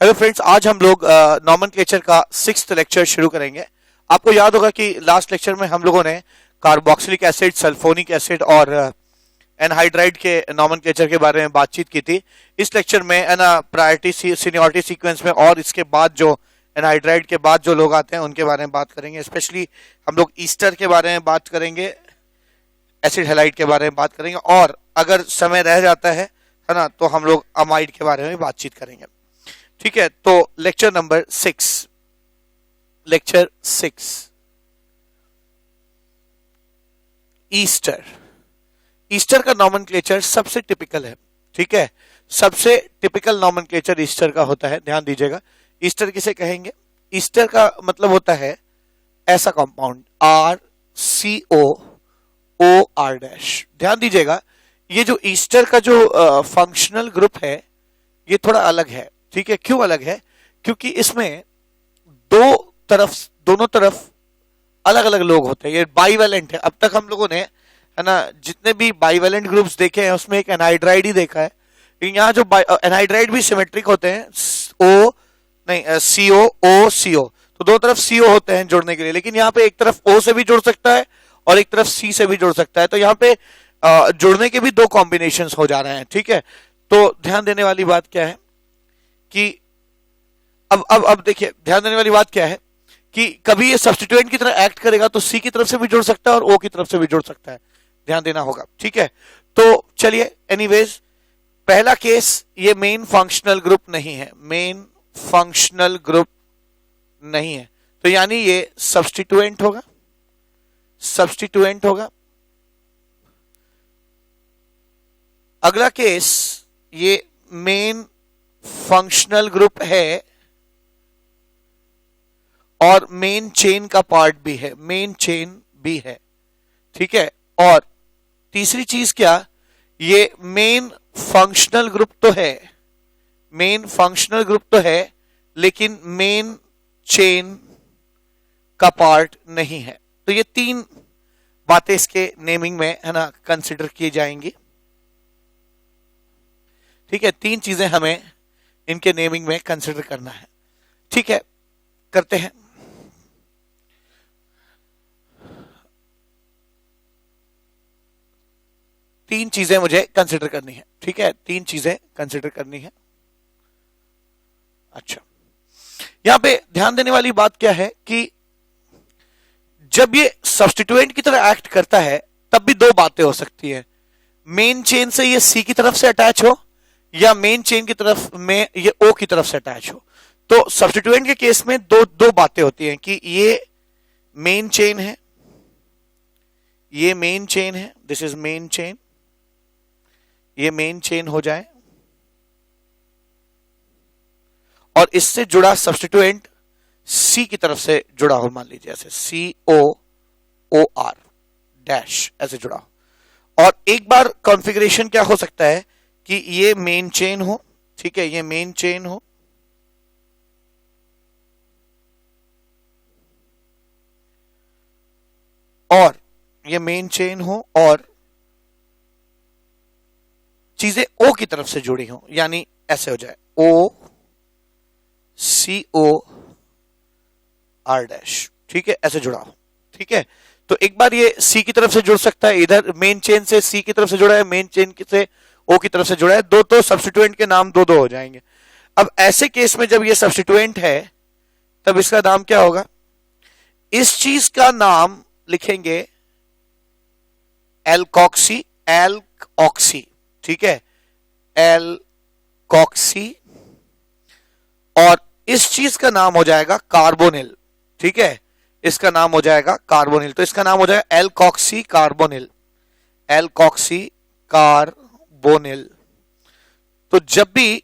Hello friends, आज हम लोग नॉमेनक्लेचर का 6th लेक्चर शुरू करेंगे। आपको याद होगा कि लास्ट लेक्चर में हम लोगों ने कार्बोक्सिलिक एसिड, सल्फोनिक एसिड और एनहाइड्राइड के नॉमेनक्लेचर के बारे में बातचीत की थी। इस लेक्चर में प्रायोरिटी सीनियरिटी सीक्वेंस में और इसके बाद जो एनहाइड्राइड के बाद जो लोग आते हैं उनके बारे में बात करेंगे। स्पेशली हम लोग ईस्टर के बारे में बात करेंगे, एसिड हैलाइड के बारे में बात करेंगे, और अगर समय रह जाता है ना, तो हम लोग अमाइड के बारे में बातचीत करेंगे। ठीक है, तो lecture number 6, lecture 6, Easter. Easter का नॉमेनक्लेचर सबसे टिपिकल है। ठीक है, सबसे टिपिकल नॉमेनक्लेचर ईस्टर का होता है। ध्यान दीजिएगा, ईस्टर किसे कहेंगे? ईस्टर का मतलब होता है ऐसा कंपाउंड RCOOR-। ध्यान दीजिएगा, ये जो ईस्टर का जो फंक्शनल ग्रुप है ये थोड़ा अलग है। ठीक है, क्यों अलग है? क्योंकि इसमें दोनों तरफ अलग अलग लोग होते हैं। ये बाइवेलेंट है। अब तक हम लोगों ने, है ना, जितने भी बाइवेलेंट ग्रुप्स देखे हैं उसमें एक एनहाइड्राइड ही देखा है। लेकिन यहाँ जो एनहाइड्राइड भी सिमेट्रिक होते हैं, CO तो दो तरफ CO होते हैं जोड़ने के लिए, लेकिन यहाँ पे एक तरफ O से भी जुड़ सकता है और एक तरफ C से भी जुड़ सकता है। तो यहाँ पे जुड़ने के भी दो कॉम्बिनेशंस हो जा रहे हैं। ठीक है, तो ध्यान देने वाली बात क्या है कि अब देखिए, ध्यान देने वाली बात क्या है कि कभी ये सब्स्टिट्यूएंट की तरह एक्ट करेगा तो C की तरफ से भी जुड़ सकता है और O की तरफ से भी जुड़ सकता है। ध्यान देना होगा। ठीक है, तो चलिए, एनीवेज, पहला केस, ये मेन फंक्शनल ग्रुप नहीं है, मेन फंक्शनल ग्रुप नहीं है, तो यानी ये सब्स्टिट्यूएंट होगा, सब्स्टिट्यूएंट होगा। अगला केस, ये मेन फंक्शनल ग्रुप है और मेन चेन का पार्ट भी है, मेन चेन भी है। ठीक है, और तीसरी चीज क्या, ये मेन फंक्शनल ग्रुप तो है, मेन फंक्शनल ग्रुप तो है, लेकिन मेन चेन का पार्ट नहीं है। तो ये तीन बातें इसके नेमिंग में, है ना, कंसिडर की जाएंगी। ठीक है, तीन चीजें हमें इनके नेमिंग में कंसिडर करना है। ठीक है, करते हैं। तीन चीजें मुझे कंसिडर करनी है। ठीक है, तीन चीजें कंसिडर करनी है। अच्छा, यहां पे ध्यान देने वाली बात क्या है कि जब ये सब्स्टिट्यूएंट की तरह एक्ट करता है तब भी दो बातें हो सकती है। मेन चेन से ये C की तरफ से अटैच हो या मेन चेन की तरफ में ये O की तरफ से अटैच हो। तो सब्स्टिट्यूएंट के केस में दो बातें होती हैं कि ये मेन चेन है, ये मेन चेन है, दिस इज मेन चेन, ये मेन चेन हो जाए और इससे जुड़ा सब्स्टिट्यूएंट C की तरफ से जुड़ा हो, मान लीजिए ऐसे COOR डैश ऐसे जुड़ा हो। और एक बार कॉन्फ़िगरेशन क्या हो सकता है कि ये मेन चेन हो, ठीक है, ये मेन चेन हो और ये मेन चेन हो और चीजें O की तरफ से जुड़ी हो, यानी ऐसे हो जाए OCOR डैश। ठीक है, ऐसे जुड़ा हो। ठीक है, तो एक बार ये C की तरफ से जुड़ सकता है, इधर मेन चेन से C की तरफ से जुड़ा है, मेन चेन से O की तरफ से जुड़ा है, दो तो सब्स्टिट्यूएंट के नाम दो हो जाएंगे। अब ऐसे केस में जब ये सब्स्टिट्यूएंट है तब इसका नाम क्या होगा? इस चीज का नाम लिखेंगे एल्कॉक्सी, एल्कऑक्सी। ठीक है, एल्कॉक्सी, और इस चीज का नाम हो जाएगा कार्बोनिल। ठीक है, इसका नाम हो जाएगा कार्बोनिल, तो इसका नाम हो जाएगा एल्कॉक्सी कार्बोनिल, एल्कॉक्सी कार्बोनिल। तो जब भी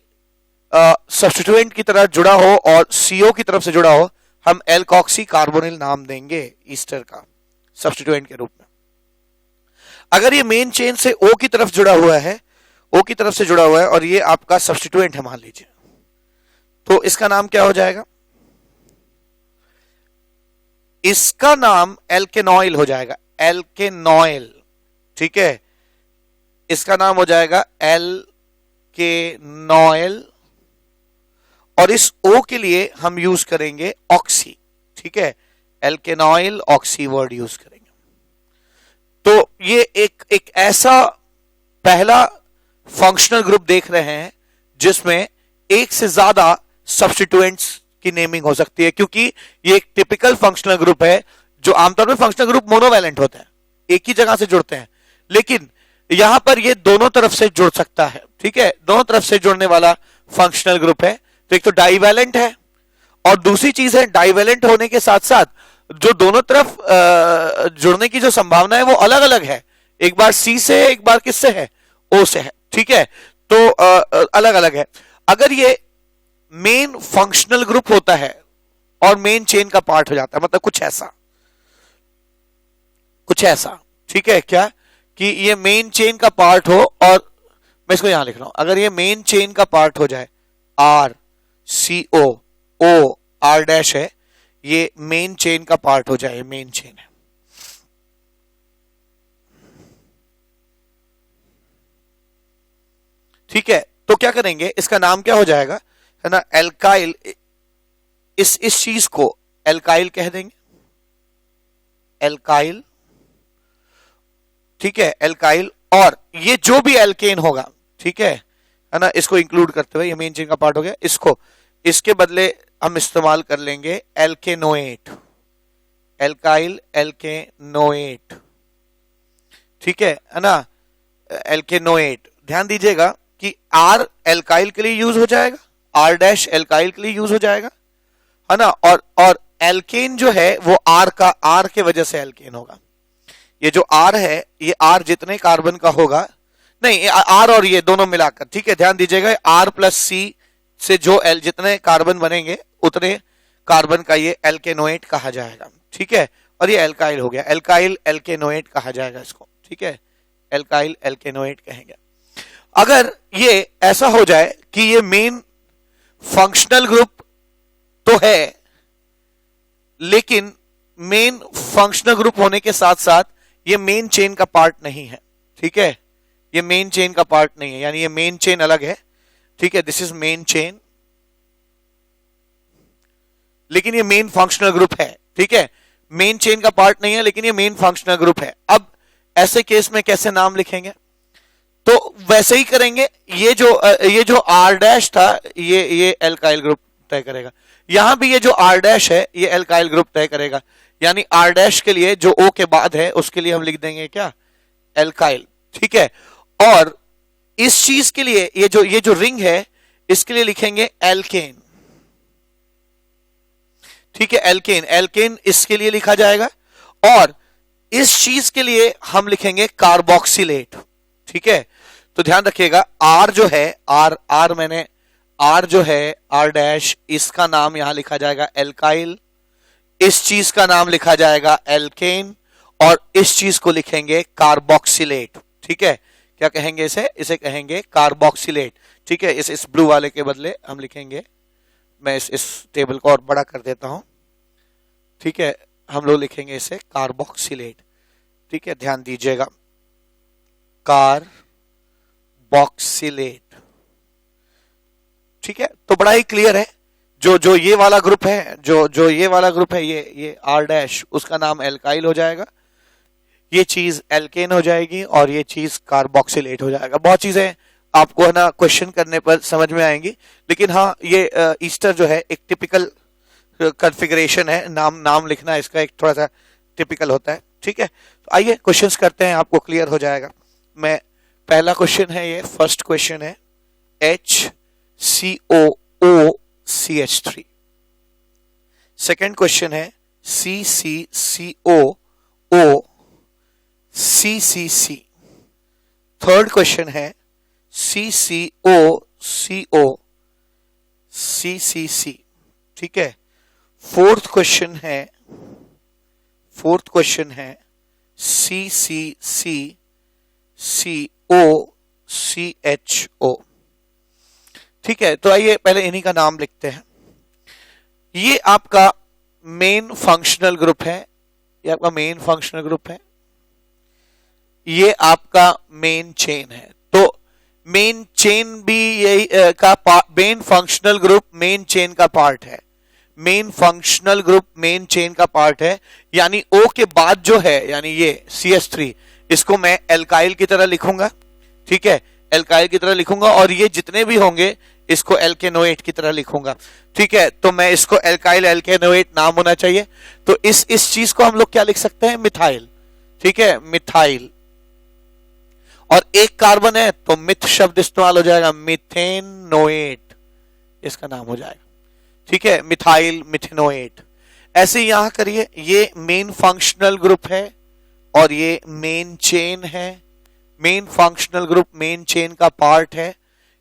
सब्स्टिट्यूएंट की तरह जुड़ा हो और CO की तरफ से जुड़ा हो, हम एल्कॉक्सी कार्बोनिल नाम देंगे ईस्टर का सब्स्टिट्यूएंट के रूप में। अगर ये मेन चेन से O की तरफ जुड़ा हुआ है, O की तरफ से जुड़ा हुआ है और ये आपका सब्स्टिट्यूएंट है मान लीजिए, तो इसका नाम क्या हो जाएगा? इसका नाम एल्केनॉइल हो जाएगा, एल्केनॉइल। ठीक है, इसका नाम हो जाएगा एल्केनॉइल और इस O के लिए हम यूज करेंगे ऑक्सी, ठीक है, एल्केनॉइल ऑक्सी वर्ड यूज करेंगे। तो ये एक ऐसा पहला फंक्शनल ग्रुप देख रहे हैं जिसमें एक से ज्यादा सब्स्टिट्यूएंट्स की नेमिंग हो सकती है, क्योंकि ये एक टिपिकल फंक्शनल ग्रुप है जो आमतौर पर फंक्शनल ग्रुप मोनोवैलेंट होते हैं, एक ही जगह से जुड़ते हैं, लेकिन यहां पर ये दोनों तरफ से जुड़ सकता है, ठीक है, दोनों तरफ से जुड़ने वाला फंक्शनल ग्रुप है। तो एक तो डाइवैलेंट है और दूसरी चीज है डाइवैलेंट होने के साथ साथ जो दोनों तरफ जुड़ने की जो संभावना है वो अलग अलग है, एक बार सी से है, एक बार किससे है, ओ से है, ठीक है, तो अलग अलग है। अगर ये मेन फंक्शनल ग्रुप होता है और मेन चेन का पार्ट हो जाता है, मतलब कुछ ऐसा, ठीक है, क्या कि ये मेन चेन का पार्ट हो, और मैं इसको यहां लिख रहा हूं, अगर ये मेन चेन का पार्ट हो जाए, R C O R dash है, ये मेन चेन का पार्ट हो जाए, मेन चेन है, ठीक है। तो क्या करेंगे, इसका नाम क्या हो जाएगा, है ना, एल्काइल, इस चीज को एल्काइल कह देंगे, एल्काइल, ठीक है, एल्काइल। और ये जो भी एल्केन होगा, ठीक है ना, इसको इंक्लूड करते हुए ये मेन चेन का पार्ट हो गया, इसके बदले हम इस्तेमाल कर लेंगे एल्केनोएट, एल्काइल एल्केनोएट, ठीक है ना, एल्केनोएट। ध्यान दीजिएगा कि आर एल्काइल के लिए यूज हो जाएगा, आर डैश एल्काइल के लिए यूज हो जाएगा, है ना, और एल्केन जो है वो आर के वजह से एल्केन होगा। ये जो आर है, ये आर जितने कार्बन का होगा, नहीं आर और ये दोनों मिलाकर, ठीक है, ध्यान दीजिएगा, आर प्लस सी से जो जितने कार्बन बनेंगे उतने कार्बन का ये एल्केनोएट कहा जाएगा, ठीक है, और ये एल्काइल हो गया, एल्काइल एल्केनोएट कहा जाएगा इसको, ठीक है, एल्काइल एल्केनोएट कहेंगे। अगर ये ऐसा हो जाए कि ये मेन फंक्शनल ग्रुप तो है, लेकिन मेन फंक्शनल ग्रुप होने के साथ साथ ये मेन चेन का पार्ट नहीं है, ठीक है, ये मेन चेन का पार्ट नहीं है, यानी ये मेन चेन अलग है, ठीक है, दिस इज मेन चेन, लेकिन ये मेन फंक्शनल ग्रुप है, ठीक है, मेन चेन का पार्ट नहीं है लेकिन ये मेन फंक्शनल ग्रुप है। अब ऐसे केस में कैसे नाम लिखेंगे, तो वैसे ही करेंगे, ये जो आर डैश था ये एल्काइल ग्रुप तय करेगा, यहां भी ये जो आर डैश है ये एल्काइल ग्रुप तय करेगा, यानी आर डैश के लिए जो ओ के बाद है उसके लिए हम लिख देंगे क्या, एल्काइल, ठीक है, और इस चीज के लिए ये जो रिंग है इसके लिए लिखेंगे एल्केन, ठीक है, एल्केन इसके लिए लिखा जाएगा, और इस चीज के लिए हम लिखेंगे कार्बोक्सिलेट, ठीक है। तो ध्यान रखिएगा, आर जो है आर जो है आर डैश, इसका नाम यहां लिखा जाएगा एल्काइल, इस चीज का नाम लिखा जाएगा एल्केन, और इस चीज को लिखेंगे कार्बोक्सिलेट, ठीक है, क्या कहेंगे इसे कहेंगे कार्बोक्सिलेट, ठीक है। इस ब्लू वाले के बदले हम लिखेंगे, मैं इस टेबल को और बड़ा कर देता हूं, ठीक है, हम लोग लिखेंगे इसे कार्बोक्सिलेट, ठीक है, ध्यान दीजिएगा, कार्बोक्सिलेट, ठीक है। तो बड़ा ही क्लियर है, जो ये वाला ग्रुप है, जो ये वाला ग्रुप है, ये आर डैश, उसका नाम एल्काइल हो जाएगा, ये चीज एल्केन हो जाएगी, और ये चीज कार्बोक्सिलेट हो जाएगा। बहुत चीजें आपको है ना क्वेश्चन करने पर समझ में आएंगी, लेकिन हाँ, ये ईस्टर जो है एक टिपिकल कॉन्फ़िगरेशन है, नाम लिखना इसका एक थोड़ा सा टिपिकल होता है, ठीक है। तो आइए क्वेश्चंस करते हैं, आपको क्लियर हो जाएगा। मैं पहला क्वेश्चन है, ये फर्स्ट क्वेश्चन है, HCOOCH3, सेकंड क्वेश्चन है CCCOOCCC, थर्ड क्वेश्चन है CCOCOCCC, ठीक है। फोर्थ क्वेश्चन है CCCCOCHO, ठीक है। तो आइए पहले इन्हीं का नाम लिखते हैं। ये आपका मेन फंक्शनल ग्रुप है, ये आपका मेन फंक्शनल ग्रुप है, ये आपका मेन चेन है। तो मेन चेन भी यही main functional group main chain का पार्ट है, main functional group main chain का पार्ट है। यानी O के बाद जो है यानी ये CH3 इसको मैं एल्काइल की तरह लिखूंगा, ठीक है, एल्काइल की तरह लिखूंगा, और ये जितने भी होंगे इसको एल्केनोएट की तरह लिखूंगा, ठीक है। तो मैं इसको एल्काइल एल्केनोएट नाम होना चाहिए। तो इस चीज को हम लोग क्या लिख सकते हैं, मिथाइल, ठीक है, मिथाइल। और एक कार्बन है तो मिथ शब्द इस्तेमाल हो जाएगा, मिथेनोएट इसका नाम हो जाएगा, ठीक है, मिथाइल मिथेनोएट। ऐसे यहां करिए, ये मेन फंक्शनल ग्रुप है और ये मेन चेन है, main functional group main chain का पार्ट है।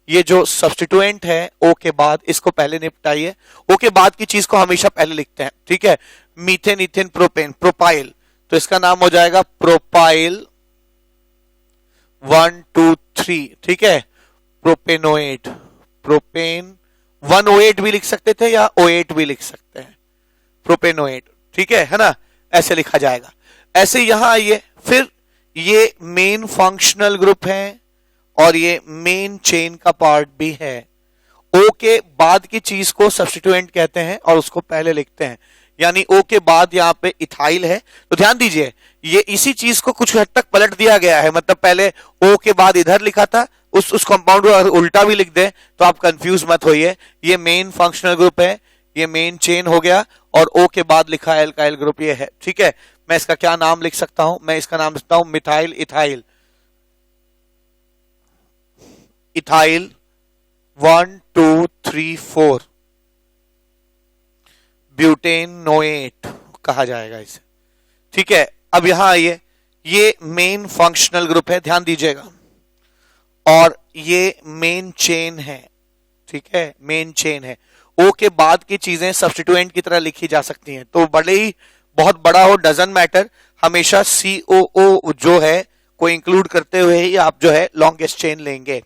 ये जो सब्स्टिट्यूएंट है O के बाद, इसको पहले निपटाइए। O के बाद की चीज को हमेशा पहले लिखते हैं, ठीक है। मीथेन, इथेन, प्रोपेन, प्रोपाइल, तो इसका नाम हो जाएगा प्रोपाइल 1 2 3, ठीक है। प्रोपेनोएट, प्रोपेन 108 भी लिख सकते थे या O8 भी लिख सकते हैं, प्रोपेनोएट, ठीक है ना, ऐसे लिखा जाएगा। ऐसे यहां आइए, फिर ये मेन फंक्शनल ग्रुप है और ये मेन चेन का पार्ट भी है। O के बाद की चीज को सब्स्टिट्यूएंट कहते हैं और उसको पहले लिखते हैं, यानी O के बाद यहां पे इथाइल है। तो ध्यान दीजिए, ये इसी चीज को कुछ हद तक पलट दिया गया है, मतलब पहले O के बाद इधर लिखा था, उस कंपाउंड को अगर उल्टा भी लिख दें तो आप कंफ्यूज मत होइए। ये मेन फंक्शनल ग्रुप है, ये मेन चेन हो गया, और O के बाद लिखा है एल्काइल ग्रुप, ये है, ठीक है। मैं इसका क्या नाम लिख सकता हूं, मैं इसका नाम लिखता हूं मिथाइल इथाइल, इथाइल 1 2 3 4 ब्यूटेनोएट कहा जाएगा इसे, ठीक है। अब यहां आइए, ये मेन फंक्शनल ग्रुप है, ध्यान दीजिएगा, और ये मेन चेन है, ठीक है, मेन चेन है। O के बाद की चीजें सब्स्टिट्यूएंट की तरह लिखी जा सकती हैं, तो भले ही बहुत बड़ा हो डजंट मैटर, हमेशा COO जो है को इंक्लूड करते हुए ही आप जो है लॉन्गेस्ट चेन लेंगे।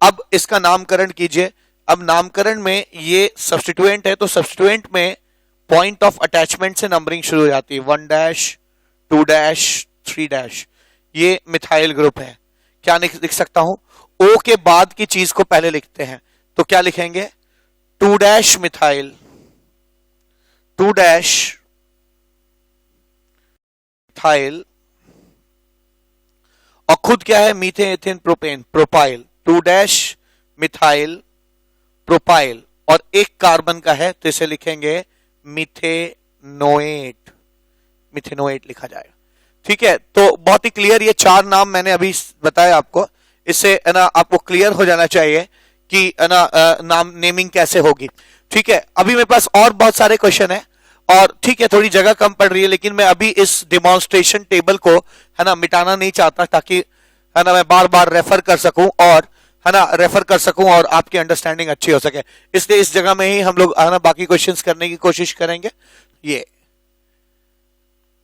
अब इसका नामकरण कीजिए। अब नामकरण में ये सब्स्टिट्यूएंट है, तो सब्स्टिट्यूएंट में पॉइंट ऑफ अटैचमेंट से नंबरिंग शुरू हो जाती है, 1 2 3 ये मिथाइल ग्रुप है। क्या लिख सकता हूं, O के बाद की चीज को पहले लिखते हैं, तो क्या लिखेंगे, 2 मिथाइल, 2 मिथाइल, और खुद क्या है, methane ethane propane, propyl, 2 methyl propyl, और एक कार्बन का है तो इसे लिखेंगे मिथेनोएट, मिथेनोएट लिखा जाएगा, ठीक है। तो बहुत ही क्लियर, ये 4 नाम मैंने अभी बताया आपको, इससे है ना आपको क्लियर हो जाना चाहिए कि है ना नाम नेमिंग कैसे होगी, ठीक है। अभी मेरे पास और बहुत सारे क्वेश्चन है, और ठीक है थोड़ी जगह कम पड़ रही है, लेकिन मैं अभी इस डिमॉन्स्ट्रेशन टेबल को है ना मिटाना नहीं चाहता, ताकि है ना मैं बार बार रेफर कर सकूं, और है ना रेफर कर सकूं और आपकी अंडरस्टैंडिंग अच्छी हो सके। इसलिए इस जगह में ही हम लोग है ना बाकी क्वेश्चंस करने की कोशिश करेंगे। ये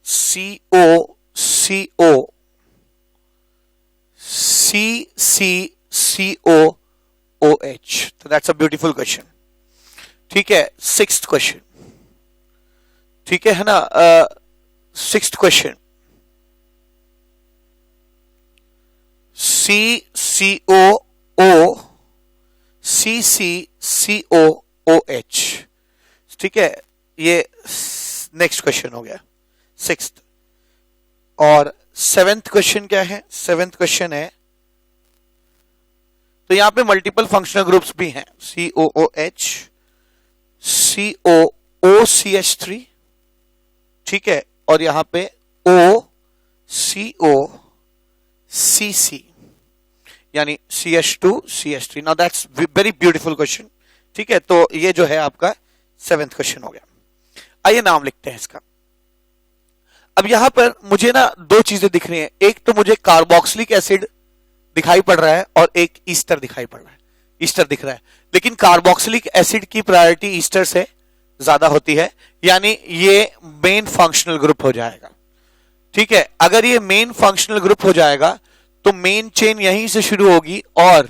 CO CO CCCOOH, तो दैट्स अ ब्यूटीफुल क्वेश्चन, ठीक है। 6th क्वेश्चन, ठीक है ना, 6th क्वेश्चन, CCOO CCCOOH, ठीक है। ये नेक्स्ट क्वेश्चन हो गया 6th। और 7th क्वेश्चन क्या है, 7th क्वेश्चन है, तो यहां पे मल्टीपल फंक्शनल ग्रुप्स भी हैं, COOH COOCH3, ठीक है, और यहां पे OCOCC यानी CH2 CH3। Now that's very beautiful question, ठीक है। तो ये जो है आपका 7th क्वेश्चन हो गया। आइए नाम लिखते हैं इसका। अब यहां पर मुझे ना 2 चीजें दिख रही हैं, एक तो मुझे कार्बोक्सिलिक एसिड दिखाई पड़ रहा है और एक ईस्टर दिखाई पड़ रहा है, ईस्टर दिख रहा है, लेकिन कार्बोक्सिलिक एसिड की प्रायोरिटी ईस्टर से ज्यादा होती है, यानी ये मेन फंक्शनल ग्रुप हो जाएगा, ठीक है। अगर ये मेन फंक्शनल ग्रुप हो जाएगा तो मेन चेन यहीं से शुरू होगी, और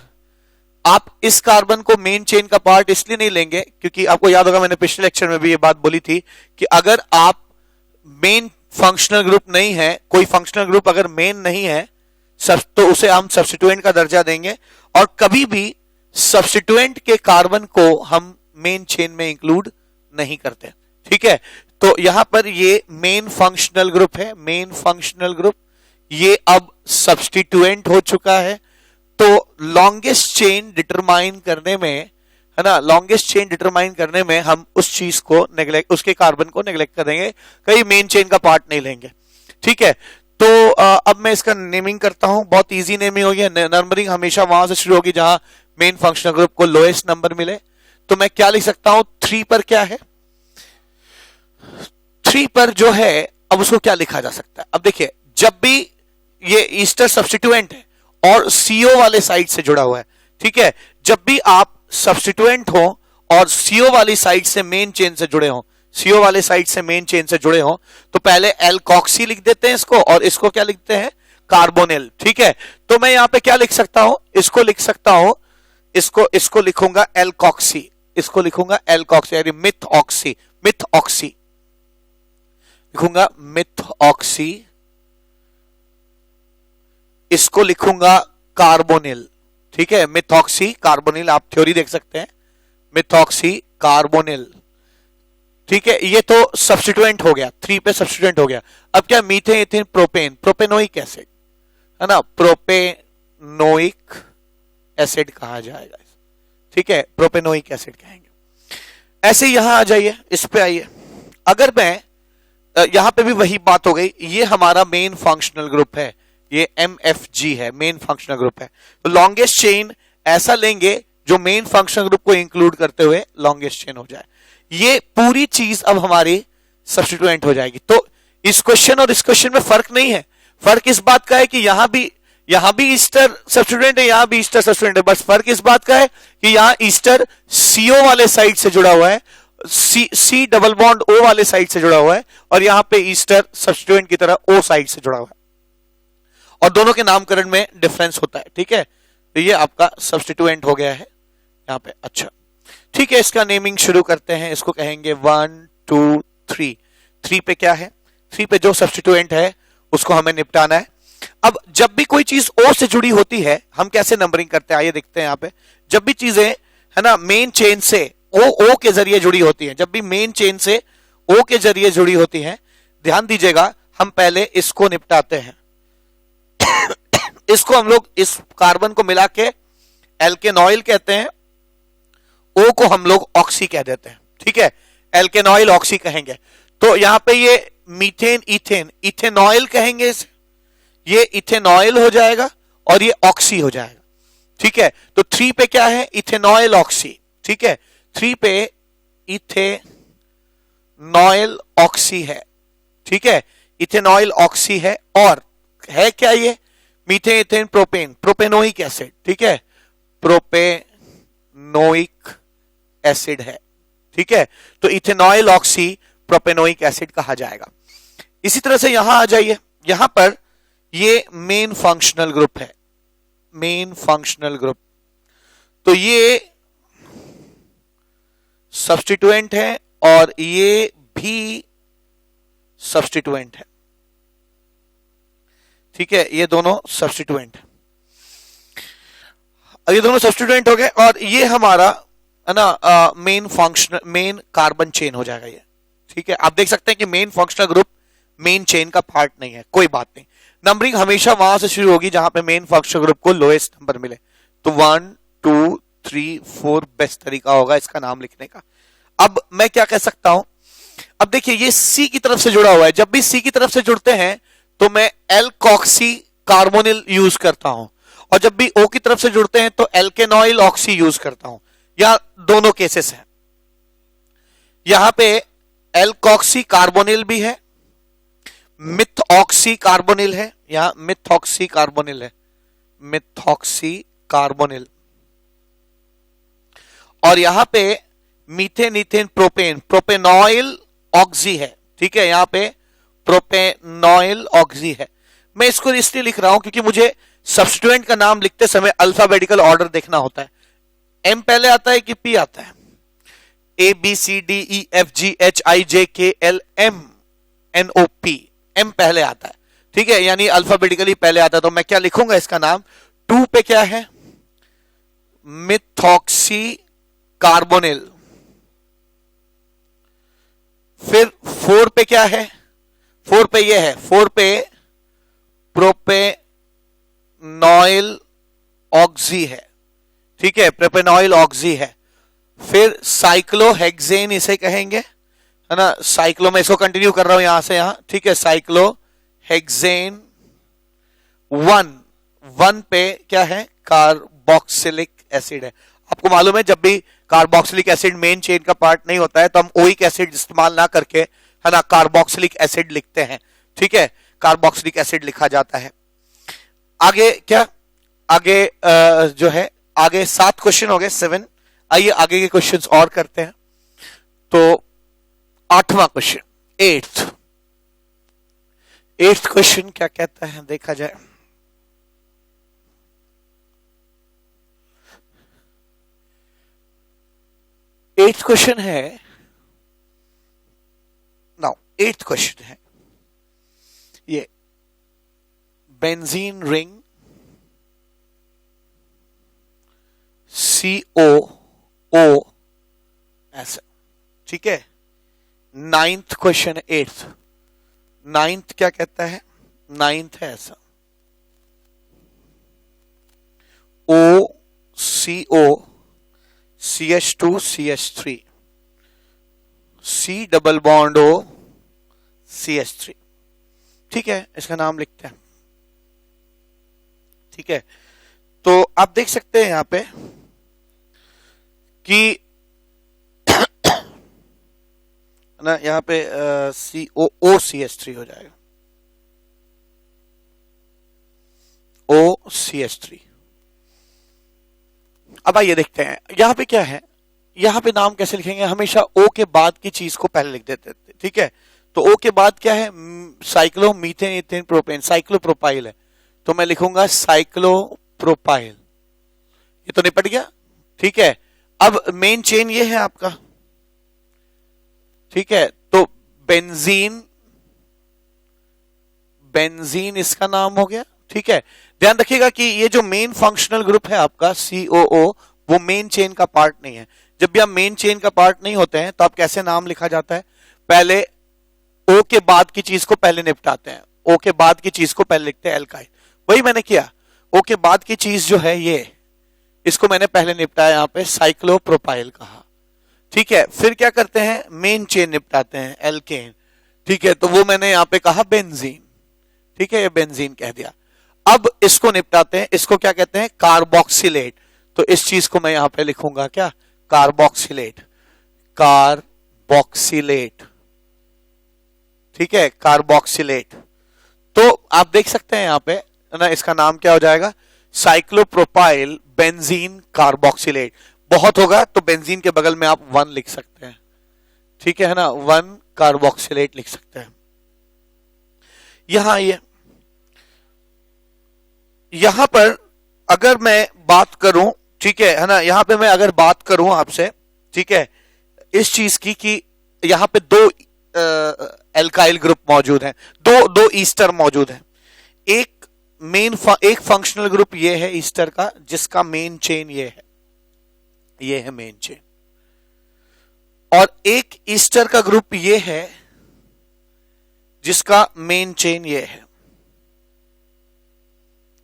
आप इस कार्बन को मेन चेन का पार्ट इसलिए नहीं लेंगे क्योंकि आपको याद होगा मैंने पिछले लेक्चर में भी ये बात बोली थी कि अगर आप मेन फंक्शनल ग्रुप नहीं है, कोई फंक्शनल ग्रुप अगर मेन नहीं है तो उसे हम सब्स्टिट्यूएंट का दर्जा देंगे, और कभी भी सब्स्टिट्यूएंट के कार्बन को हम मेन चेन में इंक्लूड नहीं करते। ठीक है, तो यहां पर ये मेन फंक्शनल ग्रुप है, मेन फंक्शनल ग्रुप, ये अब सब्स्टिट्यूएंट हो चुका है। तो लॉन्गेस्ट चेन डिटरमाइन करने में, है ना, लॉन्गेस्ट चेन डिटरमाइन करने में हम उस चीज को नेग्लेक्ट, उसके कार्बन को नेग्लेक्ट कर देंगे, कहीं मेन चेन का पार्ट नहीं लेंगे। ठीक है, तो अब मैं इसका नेमिंग करता हूं, बहुत इजी नेमिंग होगी। नंबरिंग हमेशा वहां से शुरू होगी जहां मेन फंक्शनल ग्रुप को लोएस्ट नंबर मिले। तो मैं क्या लिख सकता हूं, 3 पर क्या है, 3 पर जो है, अब उसको क्या लिखा जा सकता है। अब देखिए, जब भी ये ईस्टर सब्स्टिट्यूएंट है और सीओ वाले साइड से जुड़ा हुआ है, ठीक है, जब भी आप सब्स्टिट्यूएंट हो और सीओ वाली साइड से मेन चेन से जुड़े हो, सीओ वाले साइड से मेन चेन से जुड़े हो, तो पहले एल्कोक्सी लिख देते हैं इसको, और इसको क्या लिखते हैं, कार्बोनिल। ठीक है, तो मैं यहां पे क्या लिख सकता हूं, इसको लिख सकता हूं, इसको लिखूंगा एल्कोक्सी, इसको लिखूंगा एल्कोक्सी, यानी मिथ ऑक्सी, मिथ ऑक्सी लिखूंगा, मिथ ऑक्सी, इसको लिखूंगा कार्बोनिल। ठीक है, मिथॉक्सी कार्बोनिल, आप थ्योरी देख सकते हैं, मिथॉक्सी कार्बोनिल। ठीक है, ये तो सब्स्टिट्यूएंट हो गया, 3 पे सब्स्टिट्यूएंट हो गया। अब क्या, methane, ethane, propane, propanoic acid, है ना, प्रोपेनोइक एसिड कहा जाएगा। ठीक है, प्रोपेनोइक एसिड कहेंगे। ऐसे यहां आ जाइए, इस पे आइए। अगर मैं यहां पे भी वही बात हो गई, ये हमारा मेन फंक्शनल ग्रुप है, ये MFG है, मेन फंक्शनल ग्रुप है। तो लॉन्गेस्ट चेन ऐसा लेंगे जो मेन फंक्शनल ग्रुप को इंक्लूड करते हुए लॉन्गेस्ट चेन हो जाए। ये पूरी चीज अब हमारी सब्स्टिट्यूएंट हो जाएगी। तो इस क्वेश्चन और इस क्वेश्चन में फर्क नहीं है, फर्क इस बात का है कि यहां भी ईस्टर सब्स्टिट्यूएंट है, यहां भी ईस्टर सब्स्टिट्यूएंट है। बस फर्क इस बात का है कि यहां ईस्टर सीओ वाले साइड से जुड़ा हुआ है, सी डबल बॉन्ड ओ वाले साइड से जुड़ा हुआ है, और यहां पे ईस्टर सब्स्टिट्यूएंट की तरह ओ साइड से जुड़ा हुआ है, और दोनों के नामकरण में डिफरेंस होता है। ठीक है, तो ये आपका सब्स्टिट्यूएंट हो गया है यहां पे। अच्छा, ठीक है, इसका नेमिंग शुरू करते हैं। इसको कहेंगे 1 2 3। 3 पे क्या है, 3 पे जो सब्स्टिट्यूएंट है उसको हमें निपटाना है। अब जब भी कोई चीज ओ से जुड़ी होती है, हम कैसे नंबरिंग करते हैं, आइए देखते हैं। यहां पे जब भी चीजें, है ना, मेन चेन से ओ के जरिए जुड़ी होती हैं, जब भी मेन चेन से ओ के जरिए जुड़ी होती हैं, ध्यान दीजिएगा, हम पहले इसको निपटाते हैं। इसको हम लोग, इस कार्बन को मिला के एल्केनॉइल कहते हैं, ओ को हम लोग ऑक्सी कह देते हैं। ठीक है, एल्केनॉइल ऑक्सी कहेंगे। तो यहां पे ये मीथेन, इथेन, इथेनॉइल कहेंगे इसे, ये इथेनॉइल हो जाएगा और ये ऑक्सी हो जाएगा। ठीक है, तो 3 पे क्या है, इथेनॉइल ऑक्सी। ठीक है, 3 पे इथेनॉइल ऑक्सी है। ठीक है, इथेनॉइल ऑक्सी है, और है क्या ये, methane, ethane, propane, propanoic acid. ठीक है, प्रोपेनोइक एसिड है। ठीक है, तो इथेनॉइल ऑक्सी प्रोपेनोइक एसिड कहा जाएगा। इसी तरह से यहां आ जाइए, यहां पर ये मेन फंक्शनल ग्रुप है, मेन फंक्शनल ग्रुप। तो ये सब्स्टिट्यूएंट है और ये भी सब्स्टिट्यूएंट है। ठीक है, ये दोनों सब्स्टिट्यूएंट है, ये दोनों सब्स्टिट्यूएंट हो गए, और ये हमारा, है ना, main functional, main carbon chain हो जाएगा ये। ठीक है, आप देख सकते हैं कि main functional group main chain का पार्ट नहीं है, कोई बात नहीं। नंबरिंग हमेशा वहां से शुरू होगी जहां पे मेन फंक्शनल ग्रुप को लोएस्ट नंबर मिले। तो 1 2 3 4 बेस्ट तरीका होगा इसका नाम लिखने का। अब मैं क्या कह सकता हूं, अब देखिए, ये सी की तरफ से जुड़ा हुआ है, जब भी सी की तरफ से जुड़ते हैं तो मैं एल्कोक्सी कार्बोनिल यूज करता हूं, और जब भी ओ की तरफ से जुड़ते हैं तो एल्केनॉइल ऑक्सी यूज करता हूं। या दोनों केसेस हैं, यहां पे एल्कोक्सी कार्बोनिल भी है, मिथऑक्सी कार्बोनिल है, यहां मिथऑक्सी कार्बोनिल है, मिथऑक्सी कार्बोनिल, और यहां पे मीथेन, इथेन, प्रोपेन, प्रोपेनॉइल ऑक्सी है। ठीक है, यहां पे प्रोपेनॉइल ऑक्सी है। मैं इसको इसलिए लिख रहा हूं क्योंकि मुझे सब्स्टिट्यूएंट का नाम लिखते समय अल्फाबेटिकल ऑर्डर देखना होता है। एम पहले आता है कि पी आता है, ABCDEFGHIJKLM NOP, एम पहले आता है। ठीक है, यानी अल्फाबेटिकली पहले आता है, तो मैं क्या लिखूंगा इसका नाम? 2 पे क्या है? Methoxy carbonyl. फिर 4 पे क्या है? 4 पे ये है, 4 पे प्रोपेनॉइल ऑक्सी है, ठीक है, प्रोपेनॉइल ऑक्सी है। फिर साइक्लोहेक्सेन इसे कहेंगे, है ना, साइक्लो, में इसको कंटिन्यू कर रहा हूं यहां से यहां, ठीक है, साइक्लोहेक्सेन 1 पे क्या है? कार्बोक्सिलिक एसिड है। आपको मालूम है जब भी कार्बोक्सिलिक एसिड मेन चेन का पार्ट नहीं होता है तो हम ओइक एसिड इस्तेमाल ना करके, है ना, कार्बोक्सिलिक एसिड लिखते हैं, ठीक है, कार्बोक्सिलिक एसिड लिखा जाता है। आगे क्या? आगे जो है, आगे 7 क्वेश्चन हो गए, 7। आइए आगे के क्वेश्चंस और करते हैं। तो 8वां क्वेश्चन, 8th क्वेश्चन क्या कहता है देखा जाए। एट्थ क्वेश्चन है, नाउ 8th क्वेश्चन है ये, बेंजीन रिंग COO ऐसा, ठीक है। 9th क्वेश्चन, 8th 9th क्या कहता है? 9th है ऐसा, OCO CH2 CH3 C double bond O CH3, ठीक है, इसका नाम लिखते हैं, ठीक है। तो आप देख सकते हैं यहां पे कि ना, यहां पे COOCH3 हो जाएगा, OCH3। अब आइए देखते हैं यहां पे क्या है। यहां पे नाम कैसे लिखेंगे? हमेशा O के बाद की चीज को पहले लिख देते थे, ठीक है। तो O के बाद क्या है? Cyclo methane ethane propane, cyclopropyl है, तो मैं लिखूंगा साइक्लोप्रोपाइल। ये तो निपट गया, ठीक है। अब मेन चेन ये है आपका, ठीक है। तो बेंजीन, बेंजीन इसका नाम हो गया, ठीक है। ध्यान रखिएगा कि ये जो मेन फंक्शनल ग्रुप है आपका COO, वो मेन चेन का पार्ट नहीं है। जब भी आप मेन चेन का पार्ट नहीं होते हैं तो आप कैसे नाम लिखा जाता है? पहले O के बाद की चीज को पहले निपटाते हैं, O के बाद की चीज को पहले लिखते हैं एल्काइल। वही मैंने किया, O के बाद की चीज जो है ये, इसको मैंने पहले निपटाया, यहां पे साइक्लोप्रोपाइल कहा, ठीक है। फिर क्या करते हैं? मेन चेन निपटाते हैं, एल्केन, ठीक है, तो वो मैंने यहां पे कहा बेंजीन, ठीक है, ये बेंजीन कह दिया। अब इसको निपटाते हैं, इसको क्या कहते हैं? कार्बोक्सिलेट। तो इस चीज को मैं यहां पे लिखूंगा क्या? कार्बोक्सिलेट, कार्बोक्सिलेट, ठीक है, कार्बोक्सिलेट। तो आप देख सकते हैं यहां पे ना, इसका नाम क्या हो जाएगा? Cyclopropyl benzene carboxylate. बहुत होगा तो बेंजीन के बगल में आप 1 लिख सकते हैं, ठीक है ना, 1 कार्बोक्सिलेट लिख सकते हैं। यहां पर अगर मैं बात करूं, ठीक है ना, यहां पे मैं अगर बात करूं आपसे, ठीक है, इस चीज की कि यहां पे 2 एल्काइल ग्रुप मौजूद हैं, दो ईस्टर मौजूद हैं। एक फंक्शनल ग्रुप ये है ईस्टर का, जिसका मेन चेन ये है मेन चेन, और एक ईस्टर का ग्रुप ये है जिसका मेन चेन ये है,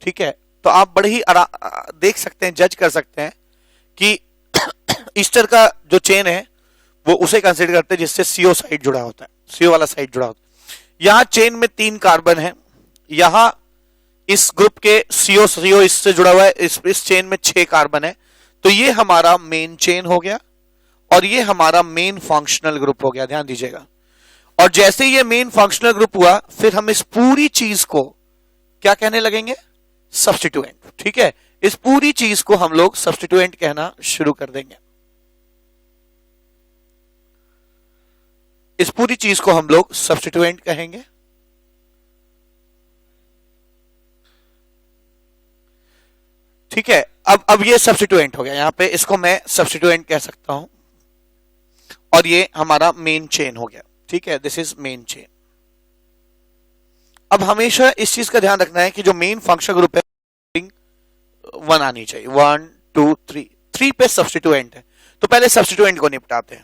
ठीक है। तो आप बड़े ही देख सकते हैं, जज कर सकते हैं कि ईस्टर का जो चेन है वो उसे कंसीडर करते हैं जिससे CO साइड जुड़ा होता है, CO वाला साइड जुड़ा होता है। यहां चेन में 3 कार्बन है, यहां इस ग्रुप के CO इससे जुड़ा हुआ है, इस चेन में 6 कार्बन है। तो ये हमारा मेन चेन हो गया और ये हमारा मेन फंक्शनल ग्रुप हो गया, ध्यान दीजिएगा। और जैसे ये मेन फंक्शनल ग्रुप हुआ, फिर हम इस पूरी चीज को क्या कहने लगेंगे? सब्स्टिट्यूएंट, ठीक है। इस पूरी चीज को हम लोग सब्स्टिट्यूएंट कहना शुरू कर देंगे, इस पूरी चीज को हम लोग सब्स्टिट्यूएंट कहेंगे। ठीक है, अब ये सब्स्टिट्यूएंट हो गया, यहां पे इसको मैं सब्स्टिट्यूएंट कह सकता हूं, और ये हमारा मेन चेन हो गया, ठीक है, दिस इज मेन चेन। अब हमेशा इस चीज का ध्यान रखना है कि जो मेन फंक्शनल ग्रुप है 1 आनी चाहिए, 1 2 3, 3 पे सब्स्टिट्यूएंट है, तो पहले सब्स्टिट्यूएंट को निपटाते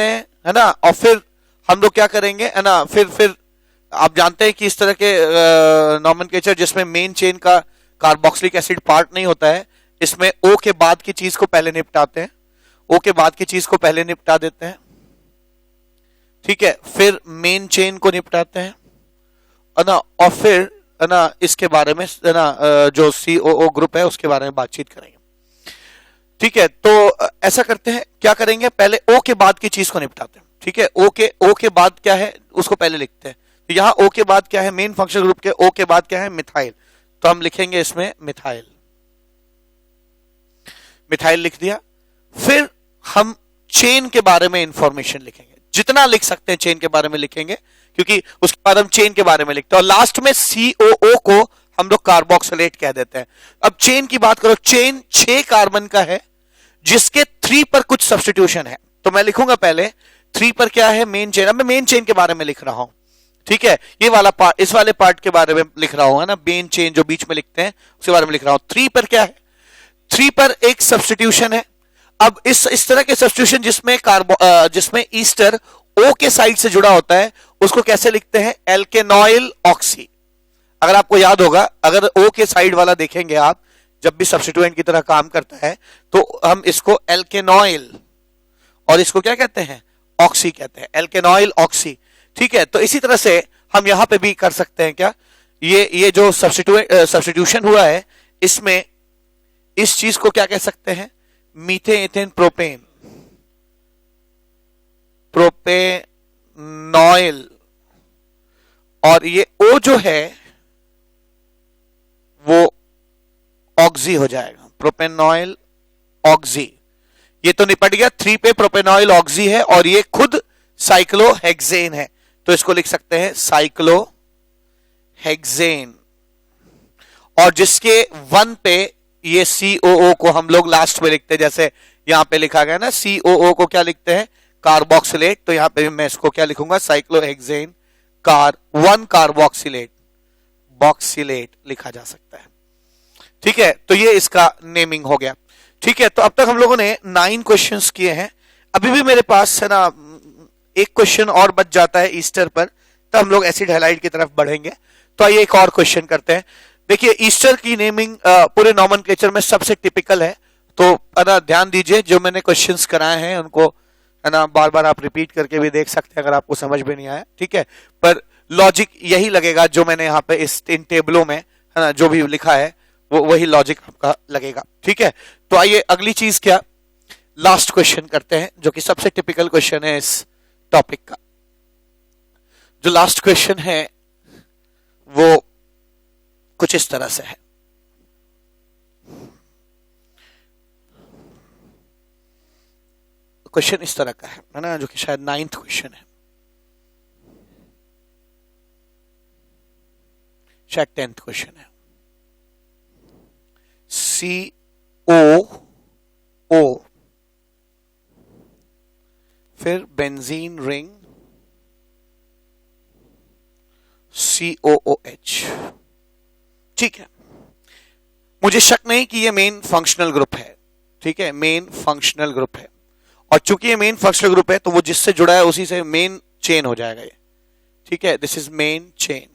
हैं, है ना, और फिर हम लोग क्या करेंगे, है ना, फिर आप जानते हैं कि इस तरह के नॉमेनक्लेचर जिसमें मेन चेन का कार्बोक्सिलिक एसिड पार्ट नहीं होता है, इसमें ओ के बाद की चीज को पहले निपटाते हैं, ओ के बाद की चीज को पहले निपटा देते हैं, ठीक है, फिर मेन चेन को निपटाते हैं, है ना, और फिर, है ना, इसके बारे में, है ना, जो COO ग्रुप है उसके बारे में बातचीत करेंगे, ठीक है। तो ऐसा करते हैं, क्या करेंगे, पहले ओ के बाद की चीज को निपटाते हैं, ठीक है, ओ के बाद क्या है उसको पहले लिखते हैं, तो यहां ओ के बाद क्या है, मेन फंक्शनल ग्रुप के ओ के बाद क्या है, मिथाइल, तो हम लिखेंगे इसमें मिथाइल, लिख दिया। फिर हम चेन के बारे में इंफॉर्मेशन लिखेंगे, जितना लिख सकते हैं चेन के बारे में लिखेंगे, क्योंकि उसके बाद हम चेन के बारे में लिखते हैं, और लास्ट में COO को हम लोग कार्बोक्सिलेट कह देते हैं। अब चेन की बात करो, चेन 6 कार्बन का है जिसके 3 पर कुछ सब्स्टिट्यूशन है, तो मैं लिखूंगा पहले 3 पर क्या है, मेन चेन। अब मैं मेन चेन के बारे में लिख रहा हूं, ठीक है, ये वाला पार्ट, इस वाले पार्ट के बारे में लिख रहा हूं, है ना, मेन चेन जो बीच में लिखते हैं उसके बारे में लिख रहा हूं। 3 पर क्या है, 3 पर एक सब्स्टिट्यूशन है। अब इस तरह के सब्स्टिट्यूशन जिसमें ईस्टर ओ के साइड से जुड़ा होता है उसको कैसे लिखते हैं, एल्केनॉइल ऑक्सी। अगर आपको याद होगा, अगर ओ के साइड वाला देखेंगे आप, जब भी सब्स्टिट्यूएंट की तरह काम करता है तो हम इसको एल्केनॉइल और इसको क्या कहते हैं, ऑक्सी कहते हैं, एल्केनॉइल ऑक्सी, ठीक है। तो इसी तरह से हम यहां पे भी कर सकते हैं क्या, ये जो सब्स्टिट्यूशन हुआ है इसमें इस चीज को क्या कह सकते हैं, मीथेन एथेन प्रोपेन, प्रोपेनॉइल, और ये ओ जो है वो ऑक्सी हो जाएगा, प्रोपेनॉइल ऑक्सी। ये तो निपट गया, 3 पे प्रोपेनॉइल ऑक्सी है और ये खुद साइक्लोहेक्सेन है, तो इसको लिख सकते हैं साइक्लोहेक्सेन। और जिसके 1 पे ये COO को हम लोग लास्ट में लिखते हैं, जैसे यहां पे लिखा गया ना, COO को क्या लिखते हैं, कार्बोक्सिलेट, तो यहां पे मैं इसको क्या लिखूंगा, साइक्लोहेक्सेन 1 कार्बोक्सिलेट, बॉक्सिलेट लिखा जा सकता है, ठीक है। तो ये इसका नेमिंग हो गया, ठीक है। तो अब तक हम लोगों ने 9 क्वेश्चंस किए हैं, अभी भी मेरे पास, है ना, एक क्वेश्चन और बच जाता है ईस्टर पर, तो हम लोग एसिड हैलाइड की तरफ बढ़ेंगे। तो आइए एक और क्वेश्चन करते हैं। देखिए, ईस्टर की नेमिंग पूरे नॉमेनक्लेचर में सबसे टिपिकल है, तो है ध्यान दीजिए, जो मैंने क्वेश्चंस कराए हैं उनको, है ना, बार बार आप रिपीट करके भी देख सकते हैं अगर आपको समझ में नहीं आया, ठीक है, पर लॉजिक यही लगेगा जो मैंने यहाँ पे इन टेबलों में, है ना, जो भी लिखा है वो वही लॉजिक आपका लगेगा, ठीक है। तो आइए अगली चीज क्या, लास्ट क्वेश्चन करते हैं, जो कि सबसे टिपिकल क्वेश्चन है इस टॉपिक का। जो लास्ट क्वेश्चन है वो कुछ इस तरह से है, क्वेश्चन इस तरह का है ना, जो कि शायद 9th क्वेश्चन है, शायद 10th क्वेश्चन है। COO, फिर बेंजीन रिंग COOH, ठीक है। मुझे शक नहीं कि ये मेन फंक्शनल ग्रुप है, ठीक है, मेन फंक्शनल ग्रुप है, और चूंकि ये मेन फंक्शनल ग्रुप है तो वो जिससे जुड़ा है उसी से मेन चेन हो जाएगा ये, ठीक है, दिस इज मेन चेन।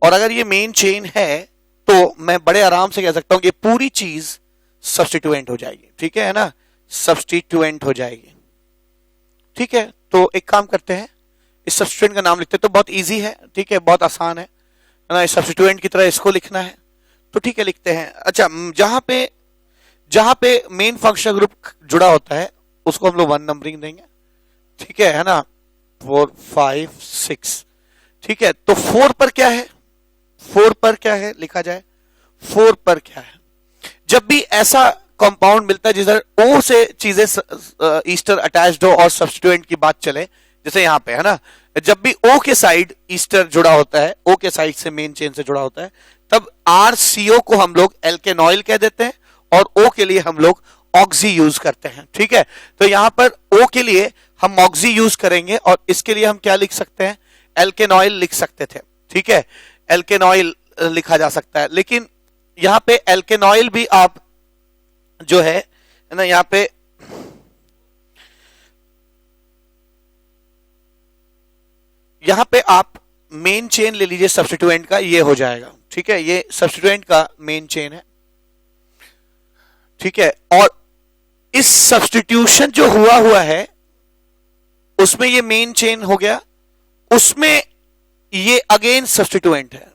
और अगर ये मेन चेन है तो मैं बड़े आराम से कह सकता हूं कि पूरी चीज सब्स्टिट्यूएंट हो जाएगी, ठीक है ना, सब्स्टिट्यूएंट हो जाएगी, ठीक है। तो एक काम करते हैं, इस सब्स्टिट्यूएंट का नाम लिखते हैं, तो बहुत इजी है, ठीक है, बहुत आसान है ना, इस सब्स्टिट्यूएंट की तरह इसको लिखना है, तो ठीक है, लिखते हैं। अच्छा, जहां पे मेन फंक्शनल ग्रुप जुड़ा होता है उसको हम लोग 1 नंबरिंग देंगे, ठीक है ना, 4 5 6, ठीक है। तो 4 पर क्या है, 4 पर क्या है लिखा जाए, 4 पर क्या है, जब भी ऐसा कंपाउंड मिलता है जिधर ओ से चीजें ईस्टर अटैच्ड हो और सब्स्टिट्यूएंट की बात चले, जैसे यहां पे है ना, जब भी ओ के साइड ईस्टर जुड़ा होता है, ओ के साइड से मेन चेन से जुड़ा होता है, तब RCO को हम लोग एल्केनॉइल कह देते हैं और ओ के लिए हम लोग ऑक्सी यूज करते हैं, ठीक है। तो यहां पर ओ के लिए हम ऑक्सी यूज करेंगे और इसके लिए हम क्या लिख सकते हैं, एल्केनॉइल लिख सकते थे, ठीक है, एल्केनॉइल लिखा जा सकता है, लेकिन यहां पे एल्केनॉइल भी आप जो है ना, यहां पे आप मेन चेन ले लीजिए सब्स्टिट्यूएंट का, ये हो जाएगा, ठीक है, ये सब्स्टिट्यूएंट का मेन चेन है, ठीक है। और इस सब्स्टिट्यूशन जो हुआ है उसमें ये मेन चेन हो गया, उसमें ये अगेन सब्स्टिट्यूएंट है,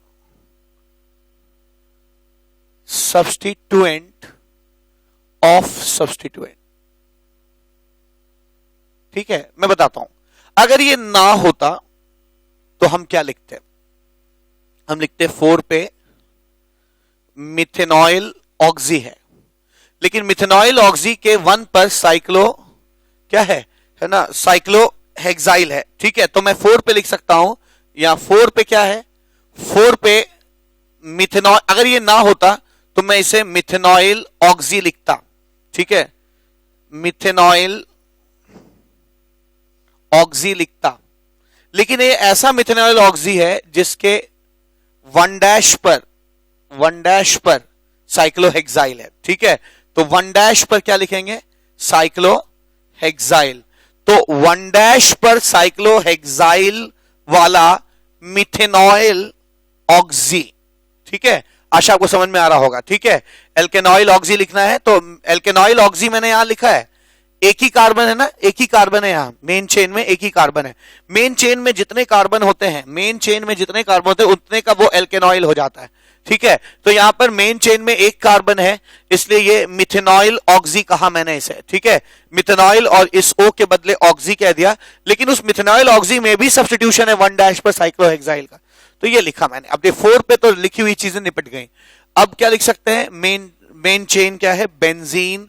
सब्स्टिट्यूएंट ऑफ सब्स्टिट्यूएंट, ठीक है। मैं बताता हूं, अगर ये ना होता तो हम क्या लिखते, हम लिखते 4 पे मिथेनॉइल ऑक्सी है, लेकिन मिथेनॉइल ऑक्सी के 1 पर साइक्लो क्या है ना, साइक्लोहेक्साइल है, ठीक है। तो मैं 4 पे लिख सकता हूं, या 4 पे क्या है, 4 पे मिथेनॉइल, अगर ये ना होता तो मैं इसे मिथेनॉइल ऑक्सी लिखता, ठीक है, मिथेनॉइल ऑक्सी लिखता, लेकिन ये ऐसा मिथेनॉइल ऑक्सी है जिसके 1 पर साइक्लोहेक्साइल है, ठीक है। तो 1 पर क्या लिखेंगे, साइक्लोहेक्साइल, तो 1 पर साइक्लोहेक्साइल वाला मिथेनॉइल ऑक्सी, ठीक है। आशा आपको समझ में आ रहा होगा, ठीक है। एल्केनॉइल ऑक्सी लिखना है तो एल्केनॉइल ऑक्सी मैंने यहां लिखा है, एक ही कार्बन है ना, एक ही कार्बन है यहां, मेन चेन में एक ही कार्बन है, मेन चेन में जितने कार्बन होते हैं, मेन चेन में जितने कार्बन होते हैं उतने का वो एल्केनॉइल हो जाता है, ठीक है। तो यहां पर मेन चेन में एक कार्बन है, इसलिए ये मिथेनॉइल ऑक्सी कहा मैंने इसे, ठीक है, मिथेनॉइल, और इस O के बदले ऑक्सी कह दिया, लेकिन उस मिथेनॉइल ऑक्सी में भी सब्स्टिट्यूशन है 1 पर साइक्लोहेक्साइल का, तो ये लिखा मैंने। अब ये 4 पे तो लिखी हुई चीजें निपट गई, अब क्या लिख सकते हैं, मेन चेन क्या है, बेंजीन,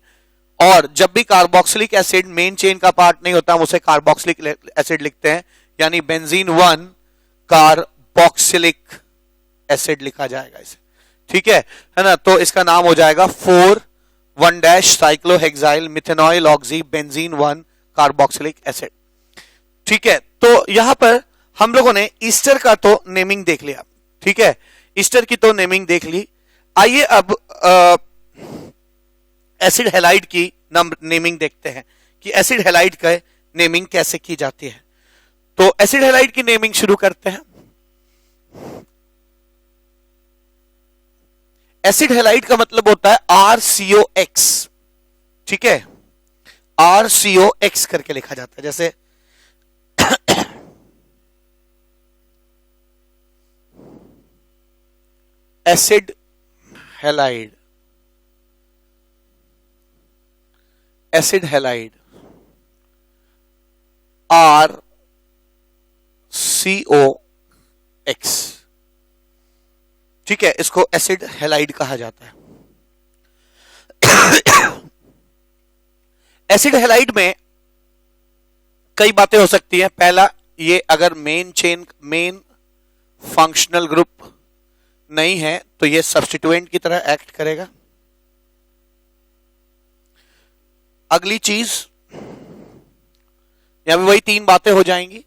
और जब भी कार्बोक्सिलिक एसिड मेन चेन का पार्ट नहीं होता हम उसे कार्बोक्सिलिक एसिड लिखते हैं, यानी बेंजीन 1 कार्बोक्सिलिक एसिड लिखा जाएगा इसे, ठीक है ना। तो इसका नाम हो जाएगा 4 cyclohexyl methanoyl oxy benzene 1 carboxylic acid, ठीक है। तो यहां पर हम लोगों ने ईस्टर का तो नेमिंग देख लिया, ठीक है, ईस्टर की तो नेमिंग देख ली। आइए अब एसिड हैलाइड की नेमिंग देखते हैं कि एसिड हैलाइड का नेमिंग कैसे की जाती है। तो एसिड हैलाइड की नेमिंग शुरू करते हैं। एसिड हैलाइड का मतलब होता है RCOX, ठीक है, RCOX करके लिखा जाता है, जैसे acid halide, acid halide RCOX, ठीक है, इसको एसिड हैलाइड कहा जाता है। एसिड हैलाइड में कई बातें हो सकती हैं। पहला, ये अगर मेन फंक्शनल ग्रुप नहीं है तो ये सब्स्टिट्यूएंट की तरह एक्ट करेगा। अगली चीज, यहां भी वही 3 बातें हो जाएंगी,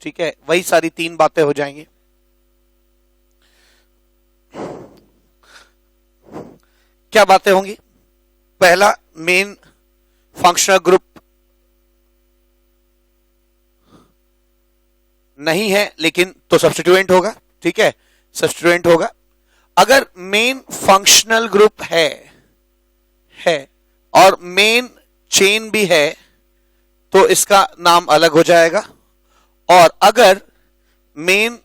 ठीक है, वही सारी 3 बातें हो जाएंगी। क्या बातें होंगी? पहला, मेन फंक्शनल ग्रुप नहीं है लेकिन तो सब्स्टिट्यूएंट होगा, ठीक है, सब्स्टिट्यूएंट होगा। अगर मेन फंक्शनल ग्रुप है और मेन चेन भी है तो इसका नाम अलग हो जाएगा, और अगर मेन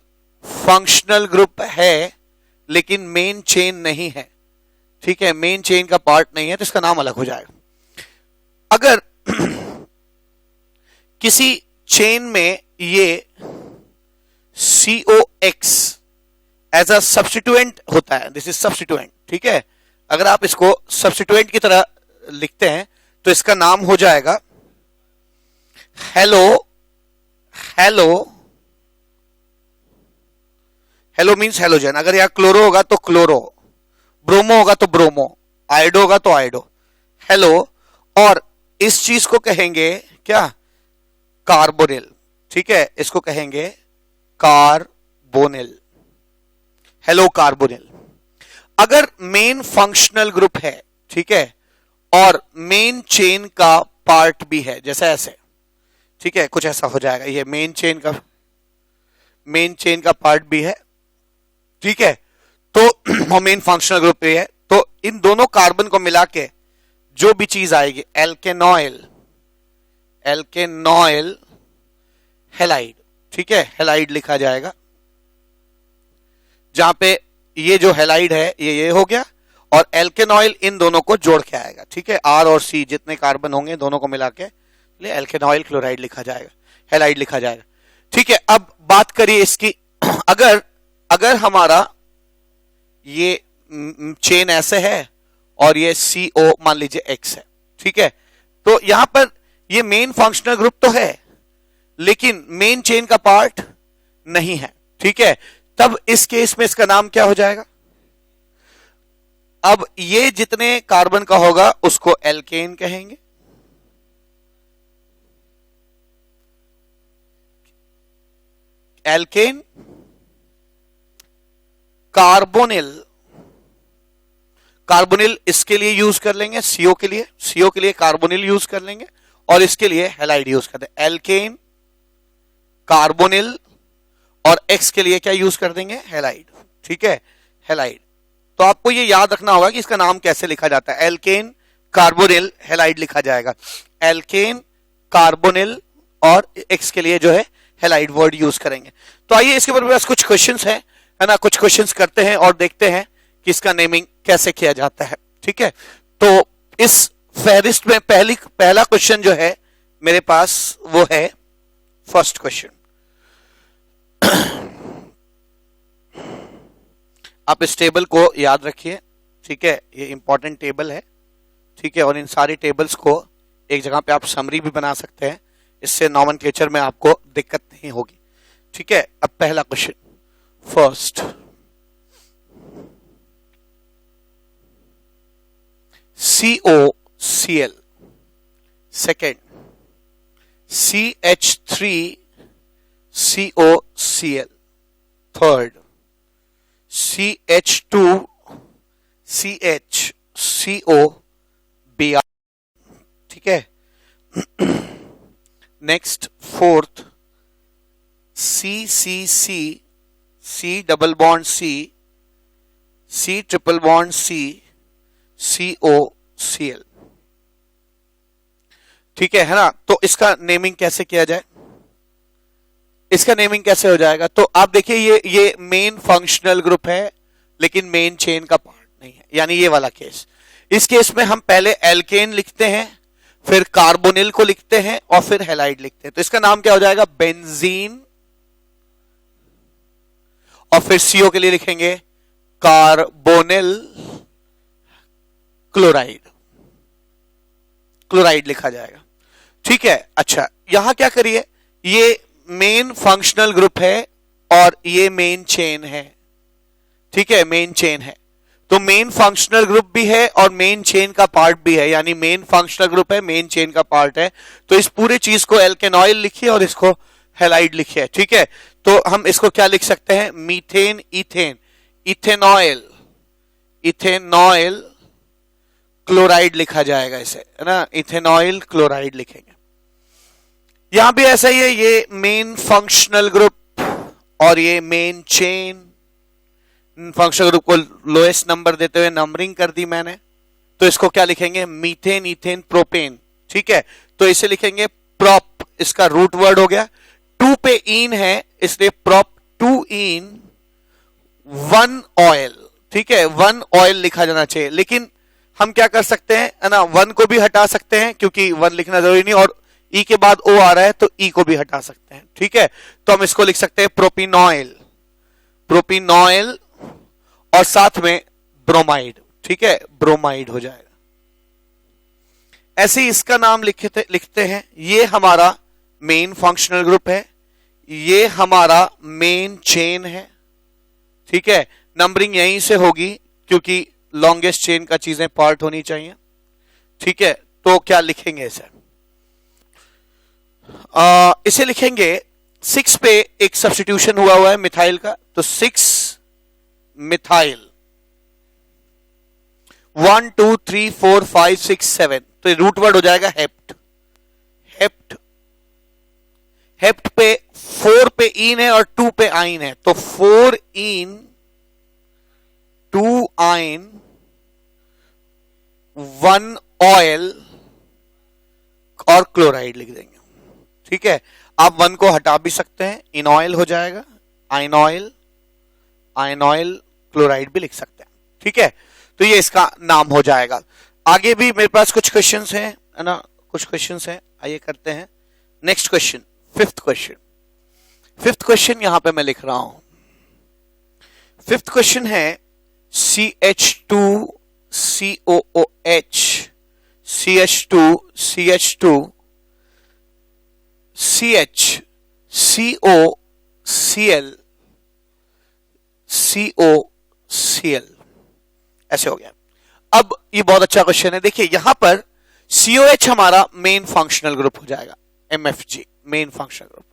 फंक्शनल ग्रुप है लेकिन मेन चेन नहीं है, ठीक है, मेन चेन का पार्ट नहीं है, तो इसका नाम अलग हो जाएगा। अगर किसी चेन में ये COX एज अ सब्स्टिट्यूएंट होता है, दिस इज सब्स्टिट्यूएंट, ठीक है, अगर आप इसको सब्स्टिट्यूएंट की तरह लिखते हैं तो इसका नाम हो जाएगा हेलो मींस हेलोजन। अगर यहां क्लोरो होगा तो क्लोरो, ब्रोमो होगा तो ब्रोमो, आयोडो होगा तो आयोडो, हेलो। और इस चीज को कहेंगे क्या? कार्बोनिल, ठीक है, इसको कहेंगे कार्बोनिल, हेलो कार्बोनिल। अगर मेन फंक्शनल ग्रुप है, ठीक है, और मेन चेन का पार्ट भी है, जैसे ऐसे, ठीक है, कुछ ऐसा हो जाएगा, ये मेन चेन का पार्ट भी है, ठीक है, तो मेन फंक्शनल ग्रुप भी है, तो इन दोनों कार्बन को मिला के जो भी चीज आएगी, एल्केनॉइल हैलाइड, ठीक है, हैलाइड लिखा जाएगा, जहां पे ये जो हैलाइड है ये हो गया, और एल्केनॉइल इन दोनों को जोड़ के आएगा, ठीक है, आर और सी जितने कार्बन होंगे दोनों को मिला के एल्केनॉइल क्लोराइड लिखा जाएगा, हैलाइड लिखा जाएगा, ठीक है। अब बात करिए इसकी, अगर हमारा ये चेन ऐसे है और ये CO मान लीजिए X है, ठीक है, तो यहां पर ये मेन फंक्शनल ग्रुप तो है लेकिन मेन चेन का पार्ट नहीं है, ठीक है, तब इस केस में इसका नाम क्या हो जाएगा? अब ये जितने कार्बन का होगा उसको एल्केन कहेंगे, एल्केन, कार्बोनिल इसके लिए यूज कर लेंगे, CO के लिए कार्बोनिल यूज कर लेंगे, और इसके लिए हैलाइड यूज कर देंगे, एल्केन, कार्बोनिल, और X के लिए क्या यूज कर देंगे? हैलाइड, ठीक है, हैलाइड। तो आपको ये याद रखना होगा कि इसका नाम कैसे लिखा जाता है, एल्केन, कार्बोनिल, हैलाइड लिखा जाएगा, एल्केन, कार्बोनिल, और X के लिए जो है हैलाइड वर्ड यूज करेंगे। तो आइए इसके ऊपर बस कुछ क्वेश्चंस है ना, कुछ क्वेश्चंस करते हैं और देखते हैं कि इसका नेमिंग कैसे किया जाता है, ठीक है। तो इस फहरिस्त में पहला क्वेश्चन जो है मेरे पास वो है फर्स्ट क्वेश्चन। आप इस टेबल को याद रखिए, ठीक है, ये इंपॉर्टेंट टेबल है, ठीक है, और इन सारी टेबल्स को एक जगह पे आप समरी भी बना सकते हैं, इससे नॉमेनक्लेचर में आपको दिक्कत नहीं होगी, ठीक है। अब पहला question, first, COCl, second CH3COCl, third CH2CHCOBr, ठीक है। Next fourth, CCC, C double bond C triple bond COCl, ठीक है ना। तो इसका नेमिंग कैसे किया जाए, इसका नेमिंग कैसे हो जाएगा? तो आप देखिए ये मेन फंक्शनल ग्रुप है लेकिन मेन चेन का पार्ट नहीं है, यानी ये वाला केस। इस केस में हम पहले एल्केन लिखते हैं, फिर कार्बोनिल को लिखते हैं और फिर हैलाइड लिखते हैं, तो इसका नाम क्या हो जाएगा? बेंजीन, और फिर CO के लिए लिखेंगे कार्बोनिल क्लोराइड लिखा जाएगा, ठीक है। अच्छा, यहां क्या करिए, ये मेन फंक्शनल ग्रुप है और ये मेन चेन है, ठीक है, मेन चेन है, तो मेन फंक्शनल ग्रुप भी है और मेन चेन का पार्ट भी है, यानी मेन फंक्शनल ग्रुप है, मेन चेन का पार्ट है, तो इस पूरे चीज को एल्केनॉइल लिखिए और इसको हैलाइड लिखिए, ठीक है। तो हम इसको क्या लिख सकते हैं? मीथेन, इथेन, इथेनॉइल क्लोराइड लिखा जाएगा इसे, है ना, इथेनॉइल क्लोराइड लिखेंगे। यहां भी ऐसा ही है, ये मेन फंक्शनल ग्रुप और ये मेन चेन, फंक्शनल ग्रुप को लोएस्ट नंबर देते हुए नंबरिंग कर दी मैंने, तो इसको क्या लिखेंगे? मीथेन, इथेन, प्रोपेन, ठीक है, तो इसे लिखेंगे प्रोप, इसका रूट वर्ड हो गया, 2 पे इन है इसलिए प्रोप 2 इन 1 ऑयल, ठीक है, 1 ऑयल लिखा जाना चाहिए, लेकिन हम क्या कर सकते हैं, है ना, 1 को भी हटा सकते हैं क्योंकि 1 लिखना जरूरी नहीं, और ई के बाद O आ रहा है तो ई को भी हटा सकते हैं, ठीक है। तो हम इसको लिख सकते हैं प्रोपिनॉयल और साथ में ब्रोमाइड, ठीक है, ब्रोमाइड हो जाएगा। ऐसे ही इसका नाम लिखते हैं, ये हमारा मेन फंक्शनल ग्रुप है, ये हमारा मेन चेन है, ठीक है, नंबरिंग यहीं से होगी क्योंकि लॉन्गेस्ट चेन का चीजें पार्ट होनी चाहिए, ठीक है। तो क्या लिखेंगे इसे? इसे लिखेंगे 6 पे एक सब्स्टिट्यूशन हुआ है मिथाइल का, तो 6 मिथाइल, 1 2 3 4 5 6 7, तो रूट वर्ड हो जाएगा हेप्ट। हेप्ट, हेप्ट पे 4 पे इन है और 2 पे आइन है, तो 4 इन 2 आइन 1 ऑयल और क्लोराइड लिख देंगे। ठीक है, आप 1 को हटा भी सकते हैं, इन ऑयल हो जाएगा, आइन ऑयल, आइन ऑयल क्लोराइड भी लिख सकते हैं। ठीक है, तो ये इसका नाम हो जाएगा। आगे भी मेरे पास कुछ क्वेश्चंस हैं, है ना, कुछ क्वेश्चंस हैं, आइए करते हैं next question. Fifth question, fifth question यहां पे मैं लिख रहा हूं। फिफ्थ क्वेश्चन है CH2 COOH, CH2 CH2 CH CO Cl CO Cl, ऐसे हो गया। अब ये बहुत अच्छा क्वेश्चन है, देखिए यहां पर COH हमारा मेन फंक्शनल ग्रुप हो जाएगा, MFG मेन फंक्शनल ग्रुप,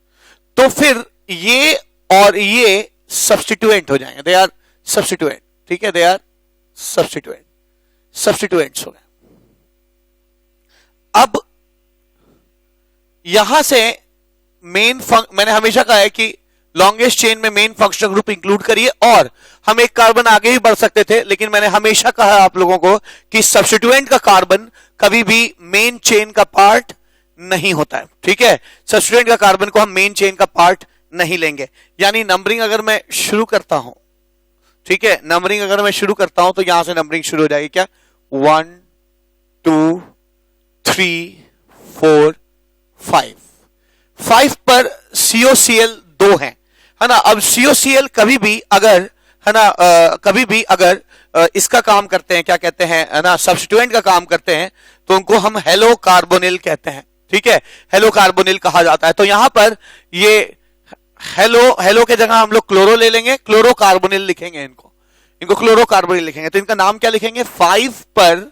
तो फिर ये और ये सब्स्टिट्यूएंट हो जाएंगे, दे आर सब्स्टिट्यूएंट। ठीक है, दे आर सब्स्टिट्यूएंट, सब्स्टिट्यूएंट्स हो गए। अब यहां से मैंने हमेशा कहा है कि लॉन्गेस्ट चेन में मेन फंक्शनल ग्रुप इंक्लूड करिए, और हम एक कार्बन आगे भी बढ़ सकते थे, लेकिन मैंने हमेशा कहा आप लोगों को कि सब्स्टिट्यूएंट का कार्बन कभी भी मेन चेन का पार्ट नहीं होता है। ठीक है, सब्स्टिट्यूएंट का कार्बन को हम मेन चेन का पार्ट नहीं लेंगे। यानी नंबरिंग अगर मैं शुरू करता हूं, ठीक है, नंबरिंग अगर मैं शुरू करता हूं तो यहां से नंबरिंग शुरू हो जाएगी क्या, 1 2 3 4 5, 5 पर COCl 2 है ना। अब COCl कभी भी अगर, है ना, कभी भी अगर इसका काम करते हैं, क्या कहते हैं, है ना, सब्स्टिट्यूएंट का काम करते हैं, तो उनको हम हेलो कार्बोनिल कहते हैं। ठीक है, हेलो कार्बोनिल कहा जाता है। तो यहां पर ये हेलो के जगह हम लोग क्लोरो ले लेंगे, क्लोरो कार्बोनिल लिखेंगे, इनको क्लोरो कार्बोनिल लिखेंगे। तो इनका नाम क्या लिखेंगे, 5 पर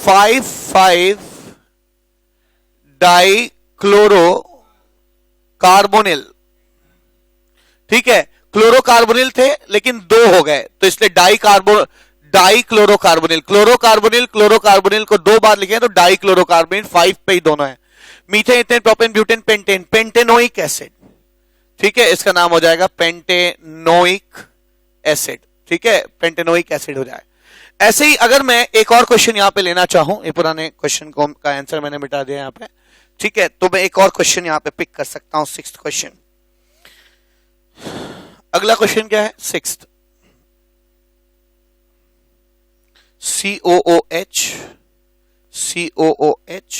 5 डाई क्लोरो कार्बोनिल। ठीक है, क्लोरो कार्बोनिल थे लेकिन 2 हो गए, तो इसलिए die chloro carbonyl, chloro carbonyl को 2 बार लिखे तो डाई क्लोरो कार्बोनिल, 5 पे ही दोनों है। Methane, ethane, propane, butane, pentane, pentanoic acid. ठीक है, इसका नाम हो जाएगा पेंटेनोइक एसिड। ठीक है, पेंटेनोइक एसिड हो जाए। ऐसे ही अगर मैं एक और क्वेश्चन यहां पे लेना चाहूं, ये पुराने क्वेश्चन का आंसर मैंने मिटा दिया यहां पे। ठीक है, तो मैं एक और क्वेश्चन यहां पे पिक कर सकता हूं, 6th क्वेश्चन। अगला क्वेश्चन क्या है, 6th, COOH COOH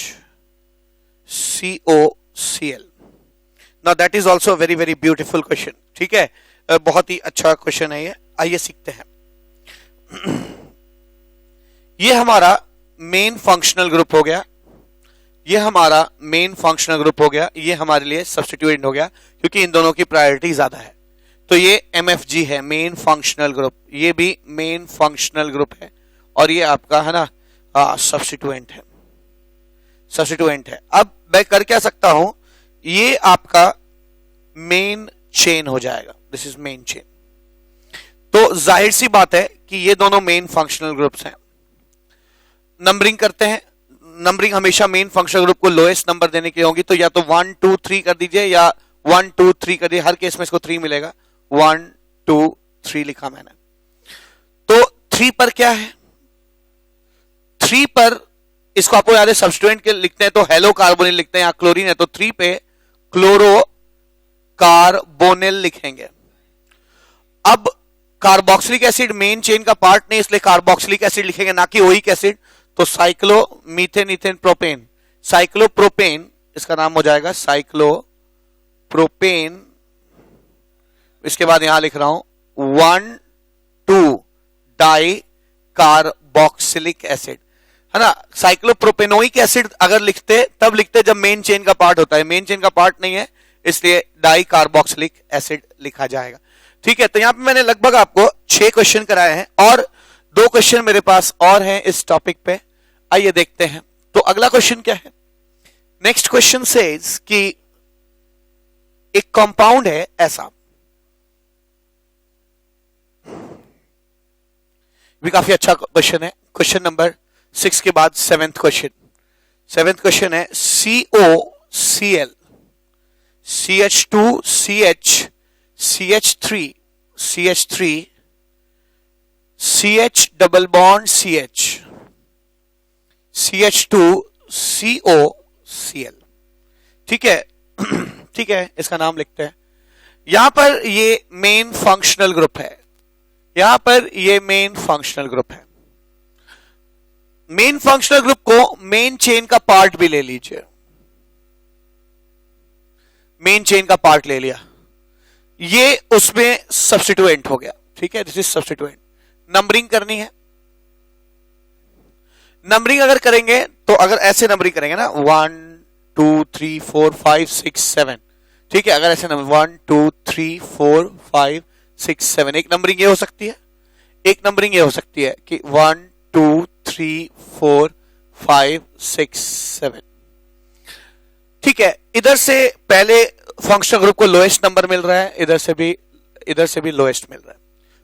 COCl। Now that is also very very beautiful question. ठीक है, बहुत ही अच्छा क्वेश्चन है ये, आइए सीखते हैं। ये हमारा मेन फंक्शनल ग्रुप हो गया, ये हमारा मेन फंक्शनल ग्रुप हो गया, ये हमारे लिए सब्स्टिट्यूएंट हो गया क्योंकि इन दोनों की प्रायोरिटी ज्यादा है। तो ये MFG है, मेन फंक्शनल ग्रुप, ये भी मेन फंक्शनल ग्रुप है, और ये आपका, है ना, सब्स्टिट्यूएंट है, सब्स्टिट्यूएंट है। अब मैं कर क्या सकता हूं, ये आपका मेन चेन हो जाएगा, दिस इज मेन चेन। तो जाहिर सी बात है कि ये दोनों मेन फंक्शनल ग्रुप्स हैं। नंबरिंग करते हैं, नंबरिंग हमेशा मेन फंक्शनल ग्रुप को लोएस्ट नंबर देने की होगी, तो या तो 1 2 3 कर दीजिए या 1 2 3 कर दीजिए, हर केस में इसको 3 मिलेगा। 1 2 3 लिखा मैंने। तो 3 पर क्या है, 3 पर इसको आपको याद है सब्स्टिट्यूएंट के लिखते हैं तो हेलो कार्बोनिल लिखते हैं, या क्लोरीन है तो 3 पे क्लोरो कार्बोनिल लिखेंगे। अब कार्बोक्सिलिक एसिड मेन चेन का पार्ट नहीं, इसलिए कार्बोक्सिलिक एसिड लिखेंगे, ना कि ओइक एसिड। तो cyclo methane ethane propane, cyclopropane, इसका नाम हो जाएगा साइक्लोप्रोपेन। इसके बाद यहां लिख रहा हूं 1 2 डाई कार्बोक्सिलिक एसिड, है ना। साइक्लोप्रोपेनोइक एसिड अगर लिखते तब लिखते जब मेन चेन का पार्ट होता है, मेन चेन का पार्ट नहीं है, इसलिए डाई कार्बोक्सिलिक एसिड लिखा जाएगा। ठीक है, तो यहां पे मैंने लगभग आपको 6 क्वेश्चन कराए हैं, और 2 क्वेश्चन मेरे पास और हैं इस टॉपिक पे, आइए देखते हैं। तो अगला क्वेश्चन क्या है, नेक्स्ट क्वेश्चन सेज कि एक कंपाउंड है ऐसा, भी काफी अच्छा क्वेश्चन है। क्वेश्चन नंबर 6 के बाद सेवेंथ क्वेश्चन है COCl CH2CH CH3 CH double bond CH CH2COCl। ठीक है ठीक है, इसका नाम लिखते हैं। यहां पर ये मेन फंक्शनल ग्रुप है, यहां पर ये मेन फंक्शनल ग्रुप है। मेन फंक्शनल ग्रुप को मेन चेन का पार्ट भी ले लीजिए, मेन चेन का पार्ट ले लिया, ये उसमें सब्स्टिट्यूएंट हो गया। ठीक है, दिस इज सब्स्टिट्यूएंट। नंबरिंग करनी है, नंबरिंग अगर करेंगे तो अगर ऐसे नंबरिंग करेंगे ना 1 2 3 4 5 6 7, ठीक है, अगर ऐसे नंबर 1 2 3 4 5 6 7, एक नंबरिंग ये हो सकती है, एक नंबरिंग ये हो सकती है कि 1 2 3 4 5 6 7। ठीक है, इधर से पहले फंक्शनल ग्रुप को लोएस्ट नंबर मिल रहा है, इधर से भी लोएस्ट मिल रहा है।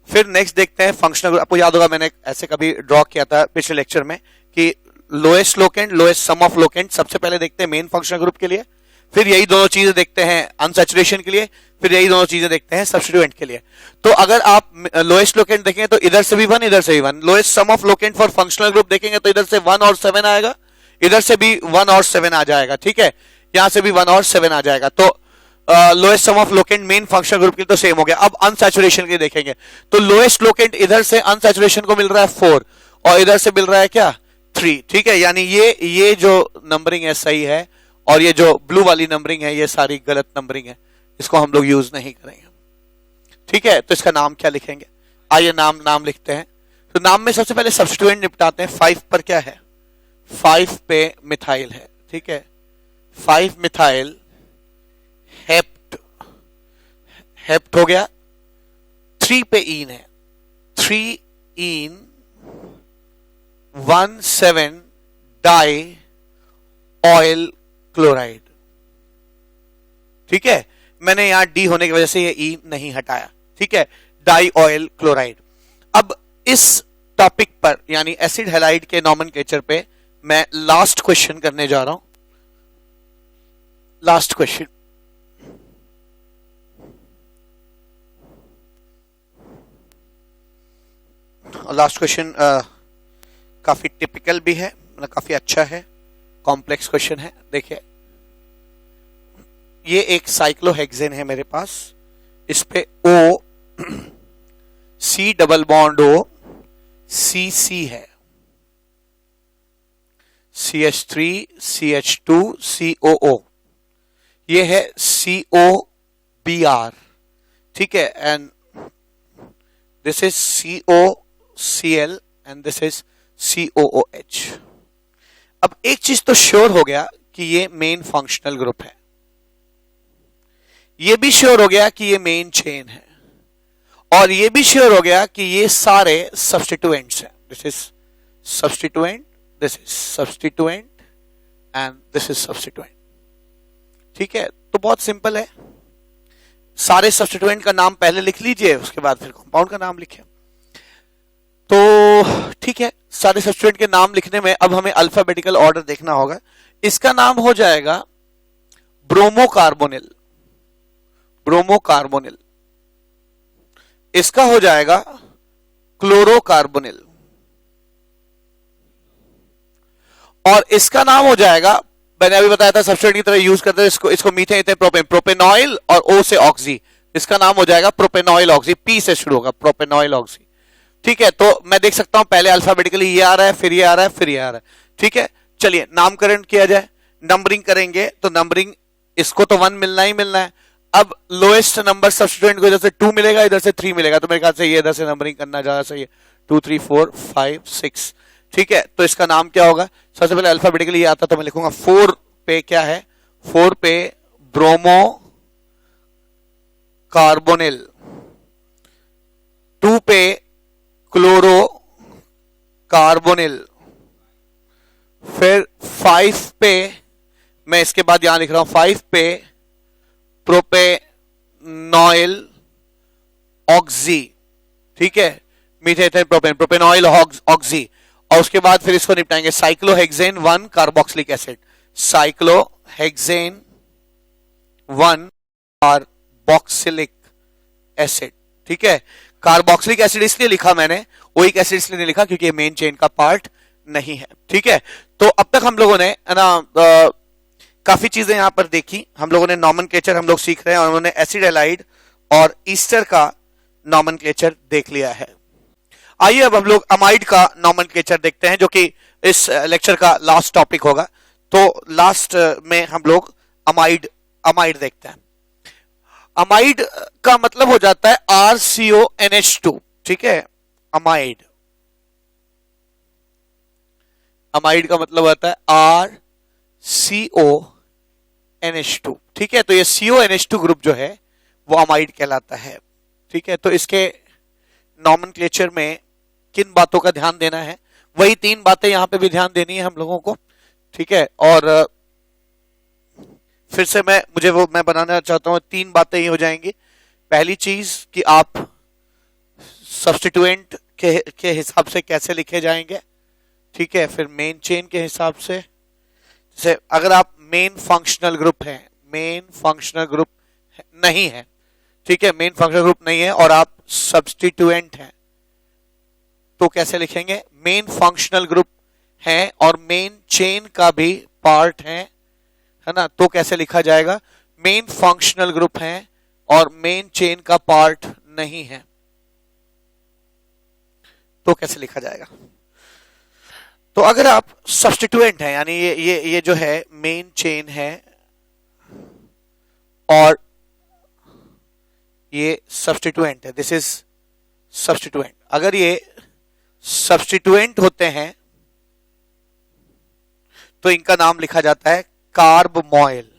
फिर नेक्स्ट देखते हैं फंक्शनल ग्रुप। आपको याद होगा मैंने ऐसे कभी ड्रॉ किया था पिछले लेक्चर में कि lowest locant, lowest sum of locant सबसे पहले देखते हैं मेन फंक्शनल ग्रुप के लिए, फिर यही दोनों चीजें देखते हैं अनसैचुरेशन के लिए, फिर यही दोनों चीजें देखते हैं सब्स्टिट्यूएंट के लिए। तो अगर आप लोएस्ट लोकेंट देखेंगे तो इधर से भी 1, इधर से भी 1। Lowest sum of locant for functional group देखेंगे तो इधर से 1 और 7 आएगा, इधर से भी 1 और 7 आ जाएगा। ठीक है, यहां से भी 1 और 7 आ जाएगा। तो lowest sum of locant main functional group के लिए तो सेम हो गया। अब अनसैचुरेशन के लिए देखेंगे तो लोएस्ट लोकेंट इधर से अनसैचुरेशन को मिल रहा है 4 और इधर से मिल रहा है क्या 3। ठीक है, यानी ये जो नंबरिंग है सही है और ये जो ब्लू वाली नंबरिंग है ये सारी गलत नंबरिंग है, इसको हम लोग यूज नहीं करेंगे। ठीक है, तो इसका नाम क्या लिखेंगे? आइए नाम लिखते हैं। तो नाम में सबसे पहले सब्स्टिट्यूएंट निपटाते हैं। 5 पर क्या है? 5 पे मिथाइल है। ठीक है, 5 मिथाइल हेप्ट हो गया। 3 पे ईन है, 3 ईन 1,7 डाई ऑयल क्लोराइड। ठीक है, मैंने यहां डी होने की वजह से ये ई नहीं हटाया। ठीक है, डाई ऑयल क्लोराइड। अब इस टॉपिक पर यानी एसिड हैलाइड के नॉमेनक्लेचर पे मैं लास्ट क्वेश्चन करने जा रहा हूं। लास्ट क्वेश्चन, काफी टिपिकल भी है, मतलब काफी अच्छा है, कॉम्प्लेक्स क्वेश्चन है। देखिए, ये एक साइक्लोहेक्सेन है मेरे पास, इस पे O C double bond O CC है, CH3 CH2 COO, ये है COBr। ठीक है, and this is COCl and this is COOH। अब एक चीज तो श्योर हो गया कि ये मेन फंक्शनल ग्रुप है, ये भी श्योर हो गया कि ये मेन चेन है, और ये भी श्योर हो गया कि ये सारे सब्स्टिट्यूएंट्स हैं। This is substituent, this is substituent and this is substituent. ठीक है, तो बहुत सिंपल है, सारे सब्स्टिट्यूएंट का नाम पहले लिख लीजिए, उसके बाद फिर कंपाउंड का नाम लिखिए। तो ठीक है, सारे सब्स्टिट्यूएंट के नाम लिखने में अब हमें अल्फाबेटिकल ऑर्डर देखना होगा। इसका नाम हो जाएगा ब्रोमोकार्बोनिल, ब्रोमोकार्बोनिल। इसका हो जाएगा क्लोरोकार्बोनिल, और इसका नाम हो जाएगा, मैंने अभी बताया था सब्स्टिट्यूएंट की तरह यूज करते हैं इसको मीथेन, इथेन, प्रोपेन, प्रोपेनॉइल और O से ऑक्सी, इसका नाम हो जाएगा प्रोपेनॉइल ऑक्सी, P से शुरू होगा, प्रोपेनॉइल ऑक्सी। ठीक है, तो मैं देख सकता हूं पहले अल्फाबेटिकली ये आ रहा है, फिर ये आ रहा है, फिर ये आ रहा है। ठीक है, चलिए नामकरण किया जाए। नंबरिंग करेंगे तो नंबरिंग इसको तो 1 मिलना ही मिलना है। अब लोएस्ट नंबर सब्स्टिट्यूएंट को इधर से 2 मिलेगा, इधर से 3 मिलेगा, तो मेरे ख्याल से ये इधर से नंबरिंग करना ज्यादा सही है। 2 3 4 5 6। ठीक है, तो इसका नाम क्या होगा? सबसे पहले अल्फाबेटिकली ये आता तो मैं लिखूंगा 4 पे क्या है? 4 पे ब्रोमो कार्बोनिल, 2 पे क्लोरो कार्बोनिल, फिर 5 पे मैं इसके बाद यहां लिख रहा हूं 5 पे प्रोपेनॉइल ऑक्सी, ठीक है, मीथेन प्रोपेन, प्रोपेनॉइल ऑक्सी, और उसके बाद फिर इसको निपटाएंगे cyclohexane 1 carboxylic acid, cyclohexane 1 carboxylic acid, ठीक है। कार्बोक्सिलिक एसिड इसलिए लिखा मैंने, ओइक एसिड इसलिए नहीं लिखा क्योंकि ये मेन चेन का पार्ट नहीं है, ठीक है। तो अब तक हम लोगों ने ना काफी चीजें यहां पर देखी, हम लोगों ने नॉमेनक्लेचर हम लोग सीख रहे हैं और उन्होंने एसिड एलाइड और ईस्टर का नॉमेनक्लेचर देख लिया है। आइए अब हम लोग अमाइड का नॉमेनक्लेचर देखते हैं जो कि इस लेक्चर का लास्ट टॉपिक होगा। तो लास्ट में हम लोग अमाइड देखते हैं। अमाइड का मतलब हो जाता है RCONH2, ठीक है। अमाइड का मतलब होता है RCONH2, ठीक है। तो ये CONH2 ग्रुप जो है वो अमाइड कहलाता है, ठीक है। तो इसके नॉमेनक्लेचर में किन बातों का ध्यान देना है, वही 3 बातें यहां पे भी ध्यान देनी है हम लोगों को, ठीक है। और फिर से मैं बनाना चाहता हूं 3 बातें ही हो जाएंगी। पहली चीज कि आप सब्स्टिट्यूएंट के हिसाब से कैसे लिखे जाएंगे, ठीक है। फिर मेन चेन के हिसाब से, जैसे अगर आप मेन फंक्शनल ग्रुप नहीं है, ठीक है, मेन फंक्शनल ग्रुप नहीं है और आप सब्स्टिट्यूएंट हैं तो कैसे लिखेंगे। मेन फंक्शनल ग्रुप है और मेन चेन का भी पार्ट है ना, तो कैसे लिखा जाएगा। मेन फंक्शनल ग्रुप है और मेन चेन का पार्ट नहीं है तो कैसे लिखा जाएगा। तो अगर आप सब्स्टिट्यूएंट हैं, यानी ये जो है मेन चेन है और ये सब्स्टिट्यूएंट है, दिस इज सब्स्टिट्यूएंट। अगर ये सब्स्टिट्यूएंट होते हैं तो इनका नाम लिखा जाता है कार्बमॉइल,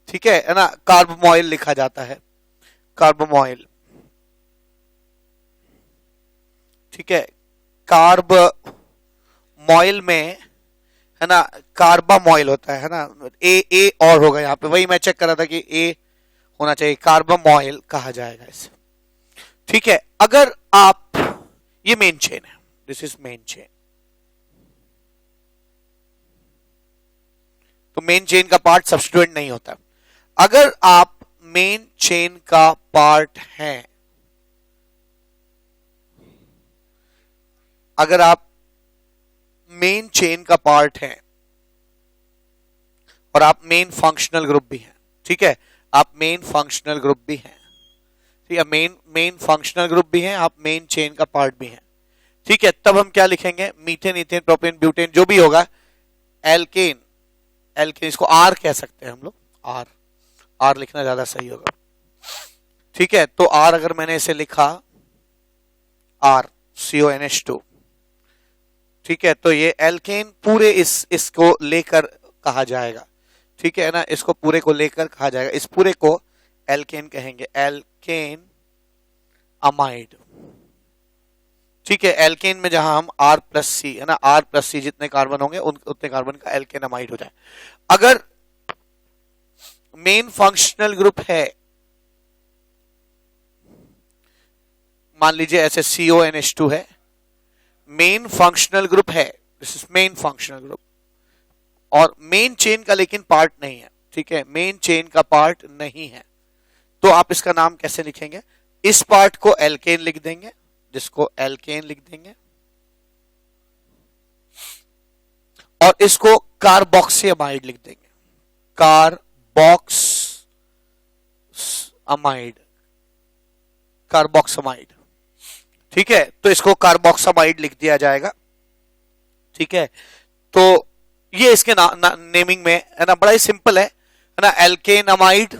ठीक है ना, कार्बमॉइल लिखा जाता है, कार्बमॉइल, ठीक है। कार्बमॉइल में है ना कार्बामॉइल होता है ना, ए और होगा यहाँ पे, वही मैं चेक कर रहा था कि ए होना चाहिए, कार्बामॉइल कहा जाएगा इसे, ठीक है। अगर आप, ये मेन चेन है, दिस इज मेन चेन, तो मेन चेन का पार्ट सब्स्टिट्यूएंट नहीं होता। अगर आप मेन चेन का पार्ट हैं, अगर आप मेन चेन का पार्ट हैं और आप मेन फंक्शनल ग्रुप भी हैं, ठीक है, आप मेन फंक्शनल ग्रुप भी हैं, ठीक है, मेन फंक्शनल ग्रुप भी हैं, आप मेन चेन का पार्ट भी हैं, ठीक है। तब हम क्या लिखेंगे, मीथेन, इथेन, प्रोपेन, ब्यूटेन जो भी होगा, एल्केन, इसको आर कह सकते हैं हम लोग, आर लिखना ज्यादा सही होगा, ठीक है। तो आर अगर मैंने इसे लिखा RCONH2, ठीक है, तो ये एल्केन पूरे इसको लेकर कहा जाएगा, ठीक है ना, इसको पूरे को लेकर कहा जाएगा, इस पूरे को एल्केन कहेंगे, एल्केन अमाइड, ठीक है। एल्केन में जहां हम R+C है ना, R+C जितने कार्बन होंगे उतने कार्बन का एल्केन अमाइड हो जाए। अगर मेन फंक्शनल ग्रुप है, मान लीजिए ऐसे CONH2 है, मेन फंक्शनल ग्रुप है, this is main functional group, और मेन चेन का लेकिन पार्ट नहीं है, ठीक है, मेन चेन का पार्ट नहीं है, तो आप इसका नाम कैसे लिखेंगे। इस पार्ट को एल्केन लिख देंगे, जिसको एल्केन लिख देंगे, और इसको कार्बोक्सीअमाइड लिख देंगे, कार्बोक्सामाइड, ठीक है। तो इसको कार्बोक्सामाइड लिख दिया जाएगा, ठीक है। तो ये इसके नेमिंग में है ना, बड़ा ही सिंपल है ना, एल्केन अमाइड,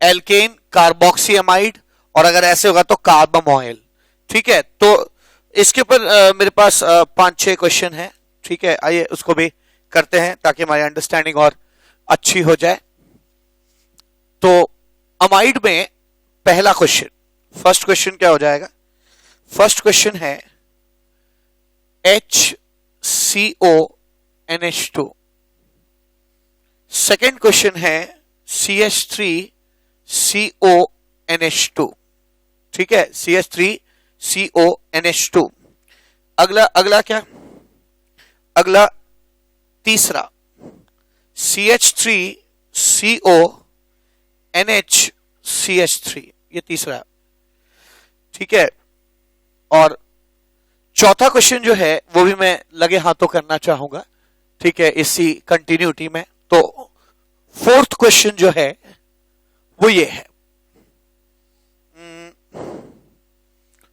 एल्केन कार्बोक्सीअमाइड, और अगर ऐसे होगा तो कार्बामॉइल, ठीक है। तो इसके ऊपर मेरे पास 5-6 क्वेश्चन है, ठीक है, आइए उसको भी करते हैं ताकि हमारी अंडरस्टैंडिंग और अच्छी हो जाए। तो अमाइड में पहला क्वेश्चन, फर्स्ट क्वेश्चन क्या हो जाएगा, फर्स्ट क्वेश्चन है HCONH2, सेकेंड क्वेश्चन है CH3CONH2, ठीक है, CH3CONH2। अगला क्या, अगला तीसरा CH3CONHCH3, ये तीसरा, ठीक है। और चौथा क्वेश्चन जो है वो भी मैं लगे हाथों करना चाहूंगा, ठीक है, इसी कंटिन्यूटी में। तो फोर्थ क्वेश्चन जो है वो ये है,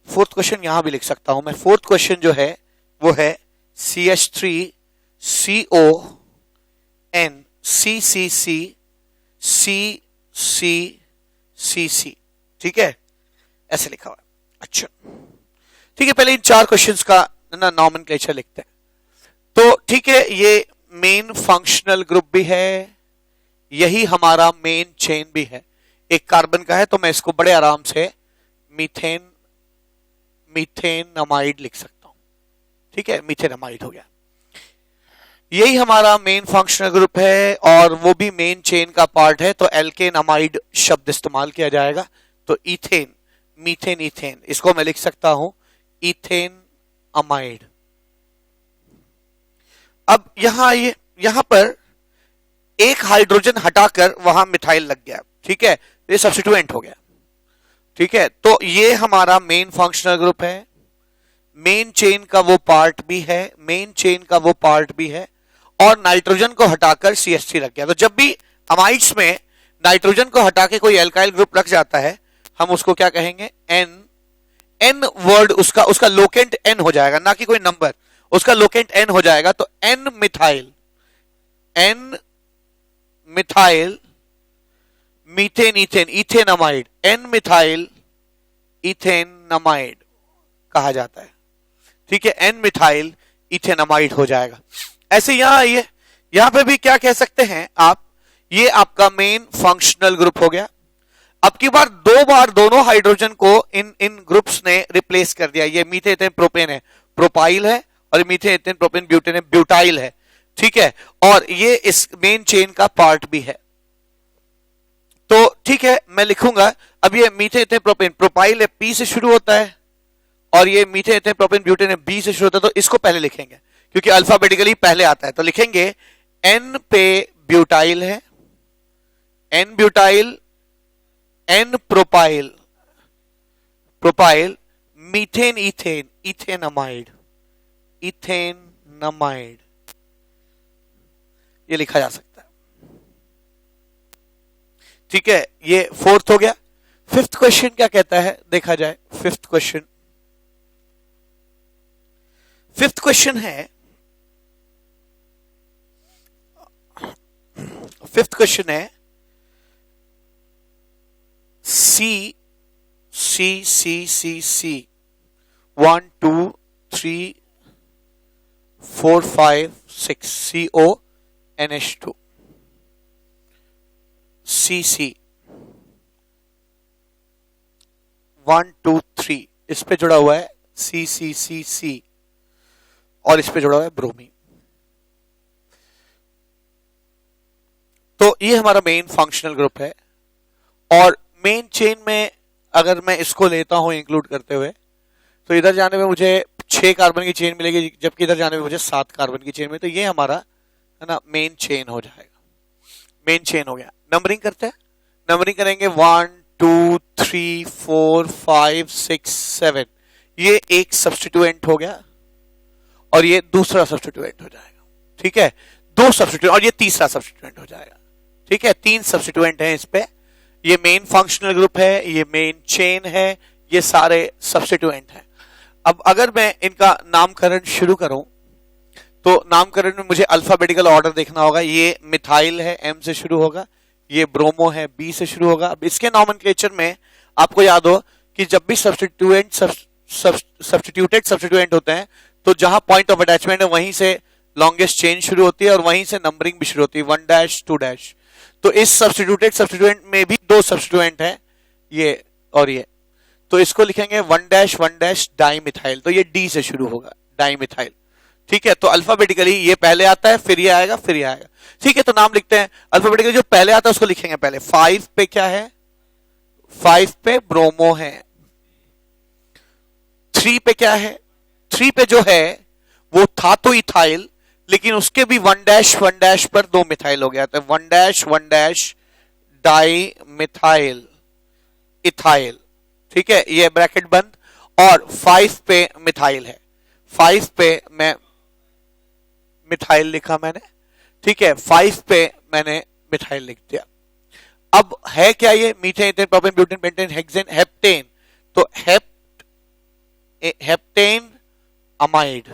फोर्थ क्वेश्चन यहां भी लिख सकता हूं मैं। फोर्थ क्वेश्चन जो है वो है CH3CONCCCCCC, ठीक है, ऐसे लिखा हुआ है। अच्छा, ठीक है, पहले इन चार क्वेश्चंस का ना नॉमेनक्लेचर लिखते हैं। तो ठीक है, ये मेन फंक्शनल ग्रुप भी है, यही हमारा मेन चेन भी है। एक कार्बन का है तो मैं इसको बड़े आराम से मीथेनमाइड लिख सकता हूं, ठीक है, मीथेनमाइड हो गया। यही हमारा मेन फंक्शनल ग्रुप है और वो भी मेन चेन का पार्ट है, तो एल्केनमाइड शब्द इस्तेमाल किया जाएगा। तो इथेन, मीथेन, इथेन, इसको मैं लिख सकता हूं इथेन अमाइड। अब यहां पर एक हाइड्रोजन हटाकर वहां मिथाइल लग गया, ठीक है, ये सब्स्टिट्यूएंट हो गया, ठीक है। तो ये हमारा मेन फंक्शनल ग्रुप है, मेन चेन का वो पार्ट भी है, मेन चेन का वो पार्ट भी है, और नाइट्रोजन को हटाकर CH3 लग गया। तो जब भी अमाइड्स में नाइट्रोजन को हटा के कोई एल्काइल ग्रुप लग जाता है, हम उसको क्या कहेंगे, एन वर्ड, उसका लोकेंट एन हो जाएगा, ना कि कोई नंबर, उसका लोकेंट एन हो जाएगा। तो N methyl methane ethane, ethanamide, N methyl ethanamide कहा जाता है, ठीक है, एन मिथाइल इथेनमाइड हो जाएगा। ऐसे यहां आइए, यहां पे भी क्या कह सकते हैं आप, ये आपका मेन फंक्शनल ग्रुप हो गया। अब की बार दो बार दोनों हाइड्रोजन को इन ग्रुप्स ने रिप्लेस कर दिया। ये मीथेन प्रोपेन है, प्रोपाइल है, और मीथेन प्रोपेन ब्यूटेन है, ब्यूटाइल है, ठीक है, और ये इस मेन चेन का पार्ट भी है। तो ठीक है, मैं लिखूंगा, अब ये मीथेन प्रोपेन, प्रोपाइल है, पी से शुरू होता है, और ये मीथेन प्रोपेन ब्यूटेन है, बी से शुरू होता है। तो इसको पहले लिखेंगे क्योंकि अल्फाबेटिकली पहले आता है। तो लिखेंगे एन पे ब्यूटाइल है, N butyl, N propyl, methane ethane, ethanamide, ये लिखा जा सकता है, ठीक है। ये फोर्थ हो गया। फिफ्थ क्वेश्चन क्या कहता है, देखा जाए। फिफ्थ क्वेश्चन है, C 1 2 3 4 5 6 CONH2 CC 1 2 3, इस पे जुड़ा हुआ है CCCC, और इस पे जुड़ा हुआ है ब्रोमीन। तो ये हमारा मेन फंक्शनल ग्रुप है। और मेन चेन में अगर मैं इसको लेता हूं इंक्लूड करते हुए, तो इधर जाने में मुझे 6 कार्बन की चेन मिलेगी, जबकि इधर जाने में मुझे 7 कार्बन की चेन में। तो ये हमारा है ना मेन चेन हो जाएगा, मेन चेन हो गया। नंबरिंग करते हैं, नंबरिंग करेंगे 1 2 3 4 5 6 7, ये एक सब्स्टिट्यूएंट हो गया और ये दूसरा सब्स्टिट्यूएंट हो जाएगा, ठीक है, 2 सब्स्टिट्यूएंट, और ये तीसरा सब्स्टिट्यूएंट हो जाएगा, ठीक है, 3 सब्स्टिट्यूएंट हैं इस पे। ये मेन फंक्शनल ग्रुप है, ये मेन चेन है, ये सारे सब्स्टिट्यूएंट हैं। अब अगर मैं इनका नामकरण शुरू करूं, तो नामकरण में मुझे अल्फाबेटिकल ऑर्डर देखना होगा। ये मिथाइल है, M से शुरू होगा, ये ब्रोमो है, B से शुरू होगा। अब इसके नॉमेनक्लेचर में आपको याद हो कि जब भी सब्स्टिट्यूटेड सब्स्टिट्यूएंट होते हैं, तो जहां पॉइंट ऑफ अटैचमेंट है वहीं से लॉन्गेस्ट चेन शुरू होती है और वहीं से नंबरिंग भी शुरू होती है, 1 डैश 2 डैश। तो इस सब्स्टिट्यूटेड सब्स्टिट्यूएंट में भी 2 सब्स्टिट्यूएंट हैं, ये और ये। तो इसको लिखेंगे 1 डैश डाइमिथाइल, तो ये D से शुरू होगा, डाइमिथाइल। ठीक है, तो अल्फाबेटिकली ये पहले आता है, फिर ये आएगा, फिर ये आएगा। ठीक है, तो नाम लिखते हैं अल्फाबेटिकली। जो पहले आता है उसको लिखेंगे पहले। 5 पे क्या है? 5 पे ब्रोमो है। 3 पे क्या है? 3 पे जो है वो था तो इथाइल, लेकिन उसके भी 1 पर 2 मिथाइल हो गया, तो 1 डाई मिथाइल इथाइल। ठीक है, ये ब्रैकेट बंद। और 5 पे मिथाइल है, 5 पे मैं मिथाइल लिखा मैंने। ठीक है, 5 पे मैंने मिथाइल लिख दिया। अब है क्या ये? Methane, ethane, propane, butane, pentane, hexane, heptane. तो हेप्टेन अमाइड,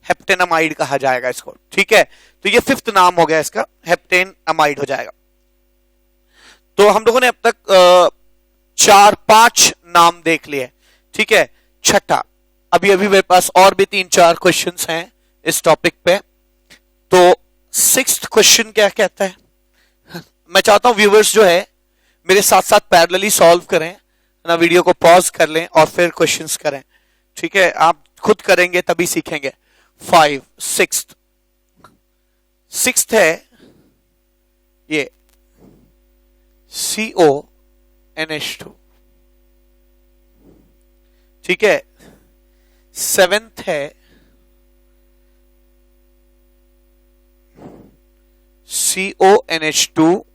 हेप्टेन अमाइड कहा जाएगा इसको। ठीक है, तो ये 5th नाम हो गया इसका, हेप्टेन अमाइड हो जाएगा। तो हम लोगों ने अब तक 4-5 नाम देख लिए। ठीक है, छठा, अभी अभी मेरे पास और भी 3-4 क्वेश्चंस हैं इस टॉपिक पे। तो 6th क्वेश्चन क्या कहता है? मैं चाहता हूं व्यूअर्स जो है मेरे साथ साथ पैरेलली सॉल्व करें ना, वीडियो को पॉज कर लें और फिर क्वेश्चंस करें। ठीक है, आप खुद करेंगे तभी सीखेंगे। 6th है ये CONH2। ठीक है, 7th है CONH2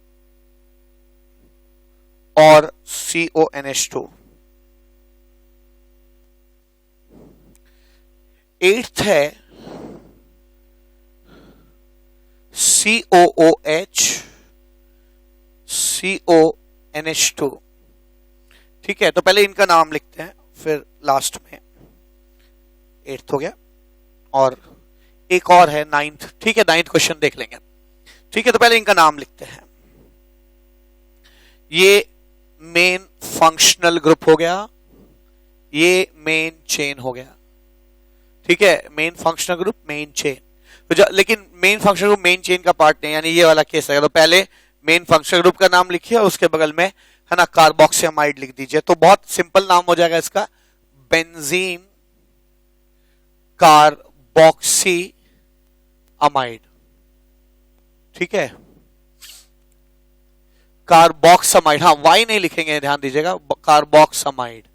और CONH2। 8th है COOH CONH2। ठीक है, तो पहले इनका नाम लिखते हैं, फिर लास्ट में 8th हो गया। और एक और है 9th। ठीक है, 9th क्वेश्चन देख लेंगे। ठीक है, तो पहले इनका नाम लिखते हैं। ये मेन फंक्शनल ग्रुप हो गया, ये मेन चेन हो गया। ठीक है, main functional group, main chain. तो लेकिन main functional group main chain का पार्ट नहीं, यानी ये वाला केस है। तो पहले मेन फंक्शनल ग्रुप का नाम लिखिए और उसके बगल में है ना कार्बोक्सिलामाइड लिख दीजिए, तो बहुत सिंपल नाम हो जाएगा इसका, बेंजीन कार्बोक्सी अमाइड। ठीक है, कार्बोक्सामाइड, हाँ वाई नहीं लिखेंगे, ध्यान दीजिएगा, कार्बोक्सामाइड।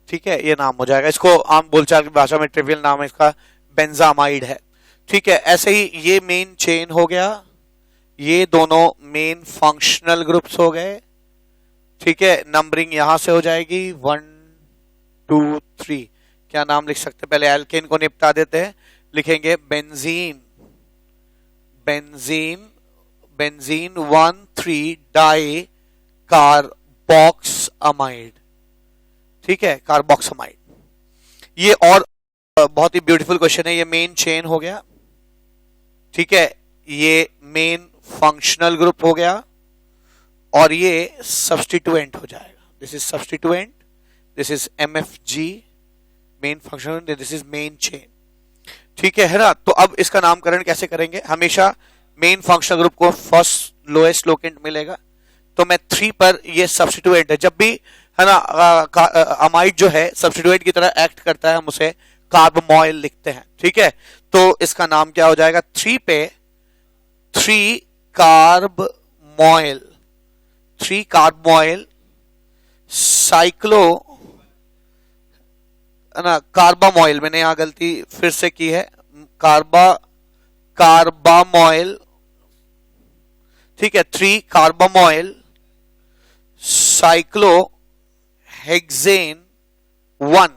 ठीक है, ये नाम हो जाएगा। इसको आम बोलचाल की भाषा में ट्रिवियल नाम है इसका बेंजामाइड है। ठीक है, ऐसे ही ये मेन चेन हो गया, ये दोनों मेन फंक्शनल ग्रुप्स हो गए। ठीक है, नंबरिंग यहां से हो जाएगी 1 2 3। क्या नाम लिख सकते हैं? पहले एल्केन को निपटा देते हैं, लिखेंगे benzene, benzene, benzene 1,3 di carboxamide. ठीक है, कार्बोक्सामाइड। ये और बहुत ही ब्यूटीफुल क्वेश्चन है। ये मेन चेन हो गया। ठीक है, ये मेन फंक्शनल ग्रुप हो गया और ये सब्स्टिट्यूएंट हो जाएगा। This is substituent, this is MFG main functional, this is main chain. ठीक है ना? तो अब इसका नामकरण कैसे करेंगे? हमेशा मेन फंक्शनल ग्रुप को फर्स्ट लोएस्ट लोकेंट मिलेगा, तो मैं 3 पर ये सब्स्टिट्यूएंट है। जब भी है ना अमाइड जो है सब्स्टिट्यूएंट की तरह एक्ट करता है, हम उसे कार्बमॉइल लिखते हैं। ठीक है, तो इसका नाम क्या हो जाएगा? 3 पे 3 कार्बमॉइल, 3 कार्बमॉइल साइक्लो ना कार्बामॉइल, मैंने यहां गलती फिर से की है, कार्बामॉइल। ठीक है, 3 कार्बामॉइल साइक्लो हेक्सेन 1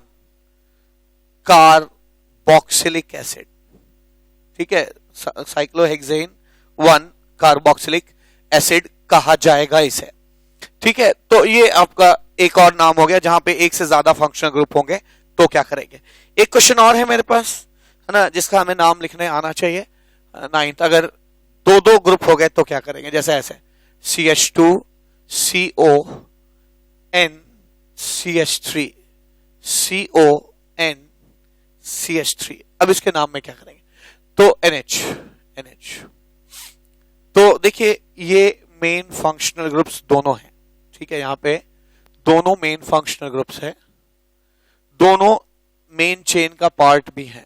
कार्बोक्सिलिक एसिड। ठीक है, साइक्लोहेक्सेन 1 कार्बोक्सिलिक एसिड कहा जाएगा इसे। ठीक है, तो ये आपका एक और नाम हो गया। जहां पे एक से ज्यादा फंक्शनल ग्रुप होंगे तो क्या करेंगे? एक क्वेश्चन और है मेरे पास, है ना, जिसका हमें नाम लिखने आना चाहिए। 9th, अगर 2-2 ग्रुप हो गए तो क्या करेंगे? जैसे ऐसे CH2 CON CH3 CON CH3। अब इसके नाम में क्या करेंगे? तो NH। तो देखिए ये मेन फंक्शनल ग्रुप्स दोनों हैं। ठीक है, यहां पे दोनों मेन फंक्शनल ग्रुप्स है, दोनों मेन चेन का पार्ट भी हैं,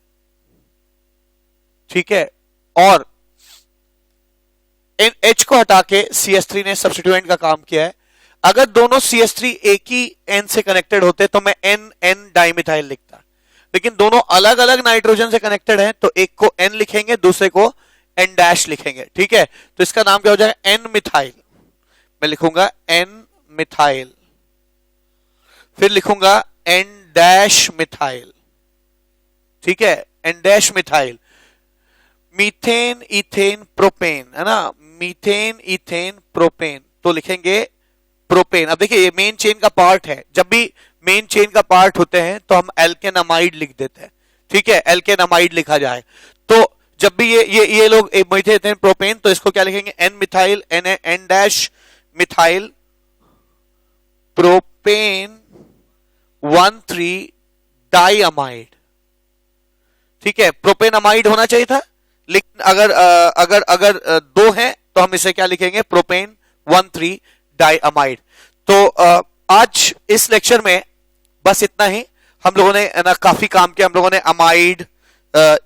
ठीक है। और H को हटा के CH3 ने सब्स्टिट्यूएंट का काम किया है। अगर दोनों CH3 एक ही N से कनेक्टेड होते तो मैं N डाइमिथाइल लिखता, लेकिन दोनों अलग अलग नाइट्रोजन से कनेक्टेड हैं तो एक को N लिखेंगे, दूसरे को N डैश लिखेंगे, ठीक है। तो इसका नाम क्या हो जाएगा? N methyl. मैं लिखूंगा N मिथाइल, फिर लिखूंगा N डैश मिथाइल, ठीक है, N dash methyl. Methane ethane propane, है ना, मीथेन इथेन प्रोपेन, तो लिखेंगे प्रोपेन। अब देखिए ये मेन चेन का पार्ट है, जब भी मेन चेन का पार्ट होते हैं तो हम एल्केनामाइड लिख देते हैं, ठीक है, एल्केनामाइड लिखा जाए। तो जब भी ये लोग मीथेन प्रोपेन, तो इसको क्या लिखेंगे? N methyl, N dash methyl propane 1,3 diamide, ठीक है। प्रोपेनामाइड होना चाहिए था, लेकिन अगर दो हैं तो हम इसे क्या लिखेंगे? प्रोपेन 1,3 डाइअमाइड। तो आज इस लेक्चर में बस इतना ही। हम लोगों ने ना काफी काम किया, हम लोगों ने अमाइड,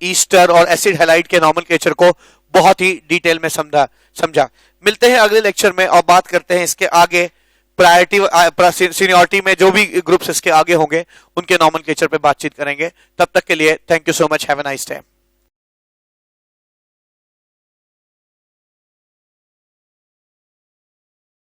ईस्टर और एसिड हैलाइड के नॉमेनक्लेचर को बहुत ही डिटेल में समझा। मिलते हैं अगले लेक्चर में और बात करते हैं इसके आगे प्रायोरिटी सीनियरिटी में जो भी ग्रुप्स इसके आगे होंगे उनके नॉमेनक्लेचर पे बातचीत करेंगे। तब तक के लिए thank you so much, have a nice day.